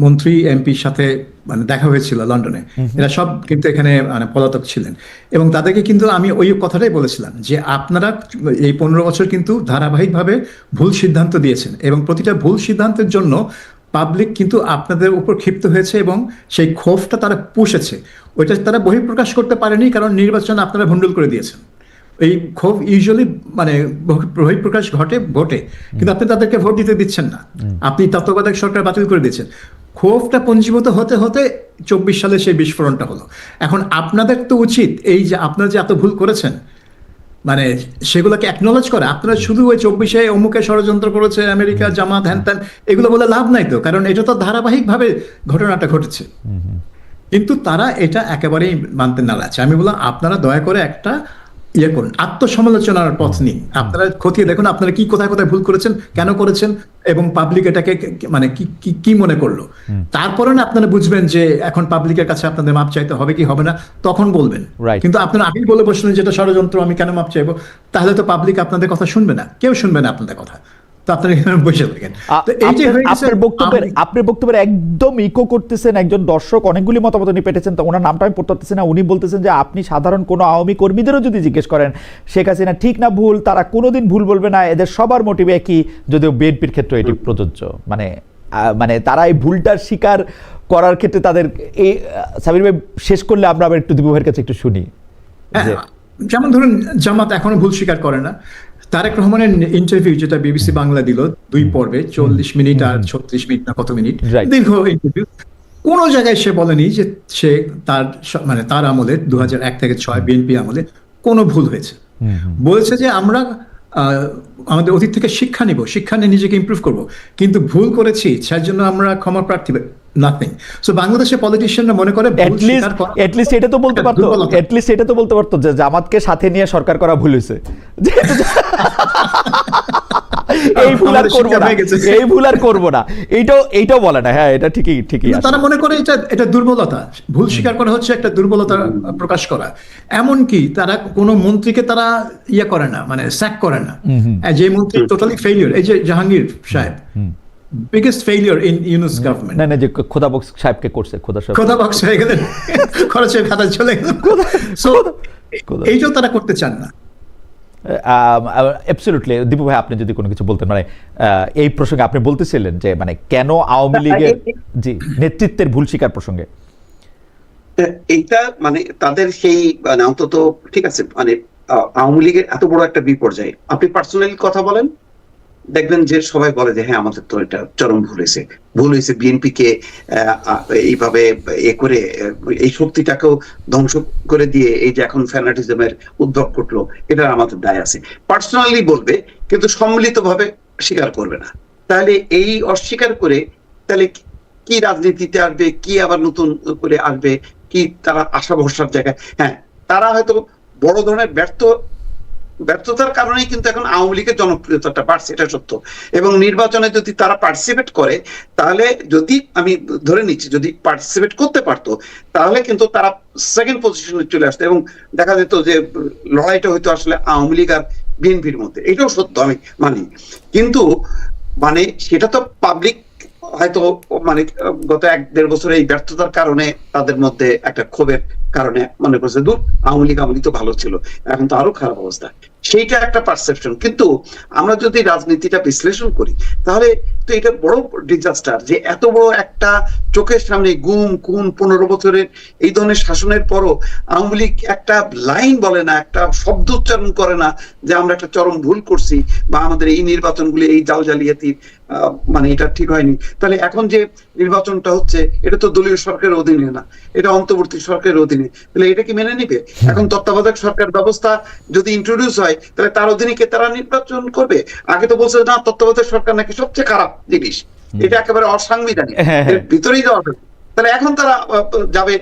মন্ত্রী এমপির সাথে মানে দেখা হয়েছিল লন্ডনে। এরা সব কিন্তু এখানে মানে পলাতক ছিলেন, এবং তাদেরকে কিন্তু আমি ওই কথাটাই বলেছিলাম যে আপনারা এই 15 বছর কিন্তু ধারাবাহিকভাবে ভুল সিদ্ধান্ত দিয়েছেন, এবং প্রতিটা ভুল সিদ্ধান্তের জন্য পাবলিক কিন্তু আপনাদের উপর ক্ষিপ্ত হয়েছে, এবং সেই ক্ষোভটা তারা পুষেছে। ওইটা তারা বহিঃপ্রকাশ করতে পারেনি, কারণ নির্বাচন আপনারা ভণ্ডুল করে দিয়েছেন। এই ক্ষোভ ইউজুয়ালি মানে বহিঃপ্রকাশ ঘটে ভোটে, কিন্তু আপনি তাদেরকে ভোট দিতে দিচ্ছেন না, আপনি তত্ত্বাবধায়ক সরকার বাতিল করে দিচ্ছেন। ক্ষোভটা পঞ্জীভূত হতে হতে 24 সালে সেই বিস্ফোরণটা হলো। এখন আপনাদের তো উচিত এই যে আপনারা যে এত ভুল করেছেন মানে সেগুলোকে অ্যাকনোলেজ করে। আপনারা শুধু ওই 24-এ অমুকে ষড়যন্ত্র করেছে, আমেরিকা, জামাত, হ্যান ত্যান, এগুলো বলে লাভ নাই তো, কারণ এটা তো ধারাবাহিকভাবে ঘটনাটা ঘটেছে। কিন্তু তারা এটা একেবারেই মানতে নারাজ। আমি বললাম আপনারা দয়া করে একটা ইয়ে করুন, আত্মসমালোচনার পথ নিন, আপনারা খতিয়ে দেখুন আপনারা কি কোথায় কোথায় ভুল করেছেন, কেন করেছেন, এবং পাবলিক এটাকে মানে কি মনে করলো। তারপরে না আপনারা বুঝবেন যে এখন পাবলিকের কাছে আপনাদের মাপ চাইতে হবে কি হবে না, তখন বলবেন। কিন্তু আপনারা আগেই বলে বসলেন যেটা ষড়যন্ত্র, আমি কেন মাপ চাইবো, তাহলে তো পাবলিক আপনাদের কথা শুনবে না, কেউ শুনবে না আপনাদের কথা। আপনার বক্তব্যের একদম ইকো করতেছেন একজন দর্শক, অনেকগুলি মতামত উনি পেটেছেন, তো ওনার নামটা আমি পড়তে পারতেছি না। উনি বলতেছেন যে আপনি সাধারণ কোনো আওয়ামী কর্মীদেরও যদি জিজ্ঞেস করেন শেখ হাসিনা ঠিক না ভুল, তারা কোনোদিন ভুল বলবে না, এদের সবার মোটিভ একই, যদিও বিএনপির ক্ষেত্রে এটি প্রযোজ্য। মানে তারা এই ভুলটার স্বীকার করার ক্ষেত্রে তাদের এই সাবির ভাই শেষ করলে আমরা আবার একটু দীপু ভাইয়ের কাছে একটু শুনি। যেমন ধরুন জামাত এখনো ভুল স্বীকার করে না। তারেক রহমানের ইন্টারভিউ যেটা বিবিসি বাংলা দিল 2 পর্বে 40 মিনিট আর 36 মিনিট না কত মিনিট দীর্ঘ ইন্টারভিউ, কোন জায়গায় সে বলেনি যে সে মানে তার আমলে 2001 থেকে 6 বিএনপি আমলে কোনো ভুল হয়েছে। বলেছে যে আমরা আমাদের অতীত থেকে শিক্ষা নিব, শিক্ষা নিয়ে নিজেকে ইমপ্রুভ করব, কিন্তু ভুল করেছি সেই জন্য আমরা ক্ষমা প্রার্থী, নাথিং। সো বাংলাদেশের পলিটিশিয়ানরা মনে করে এটলিস্ট এটা তো বলতে পারতো যে জামাতকে সাথে নিয়ে সরকার করা ভুল হয়েছে, এই ভুল আর করবো না, এইটাও বলে না। হ্যাঁ, এটা ঠিকই। তারা মনে করে এটা দুর্বলতা, ভুল স্বীকার করা হচ্ছে একটা দুর্বলতা প্রকাশ করা। এমনকি তারা কোনো মন্ত্রীকে তারা ইয়ে করে না, মানে স্যাক করে না। যে মন্ত্রী টোটালি ফেলিওর, এই যে জাহাঙ্গীর সাহেব, biggest failure in Yunus government. না যে খোদাবক্স সাহেবকে করছে, খোদাবক্স হয়ে গেলেন, খরচের খাতা চলে গেল। সো এইটাও তারা করতে চান না। অ্যাবসলিউটলি। দীপু ভাই, আপনি যদি কোনো কিছু বলতেন, মানে এই প্রসঙ্গে আপনি বলতেছিলেন যে মানে কেন আওয়ামী লীগের নেতৃত্বের ভুল স্বীকার প্রসঙ্গে এইটা মানে তাদের সেই মানে অন্তত ঠিক আছে, মানে আওয়ামী লীগের এত বড় একটা বিপর্যয়, আপনি পার্সোনালি কথা বলেন, দেখবেন যে সবাই বলে যে হ্যাঁ আমাদের তো এটা চরম ভুল হয়েছে, বিএনপি কে এইভাবে করে এই শক্তিটাকেও ধ্বংস করে দিয়ে এই যে এখন ফ্যানাটিজমের উদ্ভব ঘটলো, এটা আমাদের দায় আছে, পার্সোনালি বলবে, কিন্তু সম্মিলিতভাবে স্বীকার করবে না। তাহলে এই অস্বীকার করে তাহলে কি রাজনীতিতে আসবে, কি আবার নতুন করে আসবে, কি তারা আশা ভরসার জায়গায়। হ্যাঁ, তারা হয়তো বড় ধরনের ব্যর্থতার কারণেই কিন্তু এখন আওয়ামী লীগের জনপ্রিয়তাটা বাড়ছে, এটা সত্য। এবং নির্বাচনে যদি তারা পার্টিসিপেট করে, তাহলে যদি আমি ধরে নিচ্ছি যদি পার্টিসিপেট করতে পারতো, তাহলে কিন্তু তারা সেকেন্ড পজিশনে চলে আসতো এবং দেখা যেত যে লড়াইটা হয়তো আসলে আওয়ামী লীগ আর বিএনপির মধ্যে, এটাও সত্য, আমি মানি। কিন্তু মানে সেটা তো পাবলিক হয়তো মানে গত 1-1.5 বছরে এই ব্যর্থতার কারণে তাদের মধ্যে একটা ক্ষোভের কারণে মনে করছে দূর আওয়ামী লীগ তো ভালো ছিল, এখন তো আরো খারাপ অবস্থা, সেইটা একটা পারসেপশন। কিন্তু আমরা যদি রাজনীতিটা বিশ্লেষণ করি, তাহলে তো এটা বড় ডিজাস্টার যে এত বড় একটা চোখের সামনে গুম খুন 15 বছরের এই ধরনের শাসনের পরও আওয়ামী লীগ একটা লাইন বলে না, একটা শব্দ উচ্চারণ করে না যে আমরা একটা চরম ভুল করছি বা আমাদের এই নির্বাচনগুলি এই জালিয়াতি মানে এটা ঠিক হয়নি। তাহলে এখন যে নির্বাচনটা হচ্ছে এটা তো দলীয় সরকারের অধীনে না, এটা অন্তর্বর্তী সরকারের অধীনে, তাহলে এটা কি মেনে নিবে? এখন তত্ত্বাবধায়ক সরকার ব্যবস্থা যদি ইন্ট্রোডিউস হয়, তাহলে তার অধীনে কে তারা নির্বাচন করবে? আগে তো বলছে না তত্ত্বাবধায়ক সরকার নাকি সবচেয়ে খারাপ জিনিস, এটা একেবারে অসাংবিধানিক, এর ভিতরেই যাওয়া হবে। তাহলে এখন তারা যাবে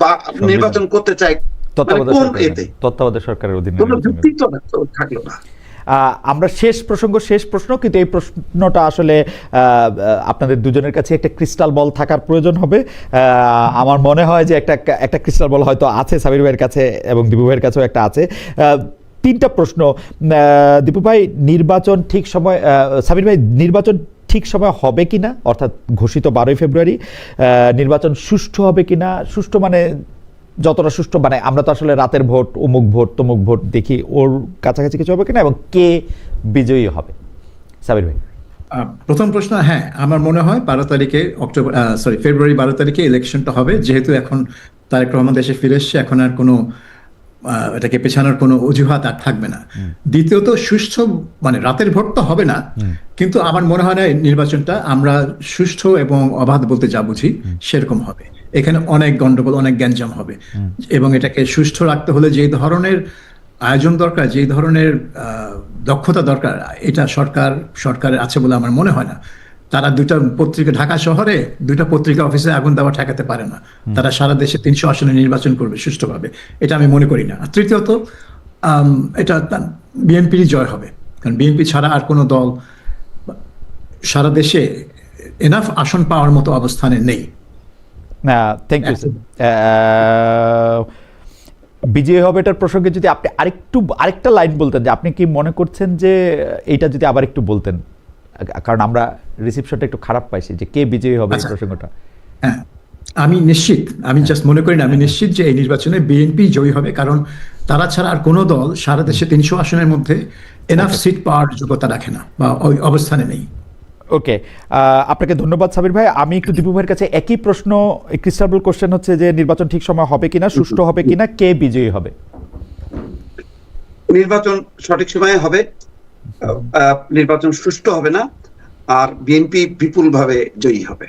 বা নির্বাচন করতে চায় তত্ত্বাবধায়ক সরকারের অধীনে, কোনো যুক্তি তো থাকলো না। আমরা শেষ প্রশ্ন, কিন্তু এই প্রশ্নটা আসলে আপনাদের দুজনের কাছে একটা ক্রিস্টাল বল থাকার প্রয়োজন হবে। আমার মনে হয় যে একটা ক্রিস্টাল বল হয়তো আছে সাবির ভাইয়ের কাছে এবং দীপু ভাইয়ের কাছেও একটা আছে। 3টা প্রশ্ন। দীপু ভাই, নির্বাচন ঠিক সময়, সাবির ভাই নির্বাচন ঠিক সময় হবে কিনা, অর্থাৎ ঘোষিত 12ই ফেব্রুয়ারি নির্বাচন সুষ্ঠু হবে কিনা, সুষ্ঠু মানে যতটা সুষ্ঠু, মানে আমরা তো আসলে রাতের ভোট, অমুক ভোট তমুক ভোট দেখি, ওর কাছাকাছি কিছু হবে কিনা, এবং কে বিজয়ী হবে? সাবির ভাই। প্রথম প্রশ্ন, হ্যাঁ আমার মনে হয় 12 তারিখে ফেব্রুয়ারি 12 তারিখে ইলেকশনটা হবে, যেহেতু এখন তারেক রহমান দেশে ফিরে এসছে, এখন আর কোনো এটাকে পেছানোর কোনো অজুহাত আর থাকবে না। দ্বিতীয়ত সুষ্ঠু মানে রাতের ভোট তো হবে না, কিন্তু আমার মনে হয় না এই নির্বাচনটা আমরা সুষ্ঠু এবং অবাধ বলতে যা বুঝি সেরকম হবে। এখানে অনেক গন্ডগোল, অনেক গ্যাঞ্জাম হবে, এবং এটাকে সুষ্ঠু রাখতে হলে যে ধরনের আয়োজন দরকার, যে ধরনের দক্ষতা দরকার, এটা সরকারের আছে বলে আমার মনে হয় না। তারা দুইটা পত্রিকা, ঢাকা শহরে দুইটা পত্রিকা অফিসে আগুন দেওয়া ঠেকাতে পারে না। তারা সারা দেশে 300 আসনে নির্বাচন করবে সুষ্ঠুভাবে, এটা আমি মনে করি না। আর তৃতীয়ত এটা বিএনপিরই জয় হবে, কারণ বিএনপি ছাড়া আর কোনো দল সারা দেশে এনাফ আসন পাওয়ার মতো অবস্থানে নেই। Thank you. বিজয়ী হবে এটার প্রসঙ্গে যদি আপনি আরেকটা লাইন বলতেন, যে আপনি কি মনে করছেন যে এইটা যদি আবার একটু বলতেন, কারণ আমরা রিসিপশনটা একটু খারাপ পাইছি, যে কে বিজয়ী হবে এই প্রসঙ্গটা। হ্যাঁ, আমি নিশ্চিত, আমি জাস্ট মনে করি না, আমি নিশ্চিত যে এই নির্বাচনে বিএনপি জয়ী হবে, কারণ তারা ছাড়া আর কোনো দল সারা দেশে 300 আসনের মধ্যে এনাফ সিট পাওয়ার যোগ্যতা রাখে না বা ওই অবস্থানে নেই। ওকে, আপনাকে ধন্যবাদ সাবির ভাই। আমি একটু দীপু ভাইয়ের কাছে একই প্রশ্ন, ক্রিস্টাল কোশ্চেন হচ্ছে যে নির্বাচন ঠিক সময় হবে কিনা, সুষ্ঠু হবে কিনা, কে বিজয়ী হবে? নির্বাচন সঠিক সময়ে হবে, নির্বাচন সুষ্ঠু হবে না, আর বিএনপি বিপুলভাবে জয়ী হবে।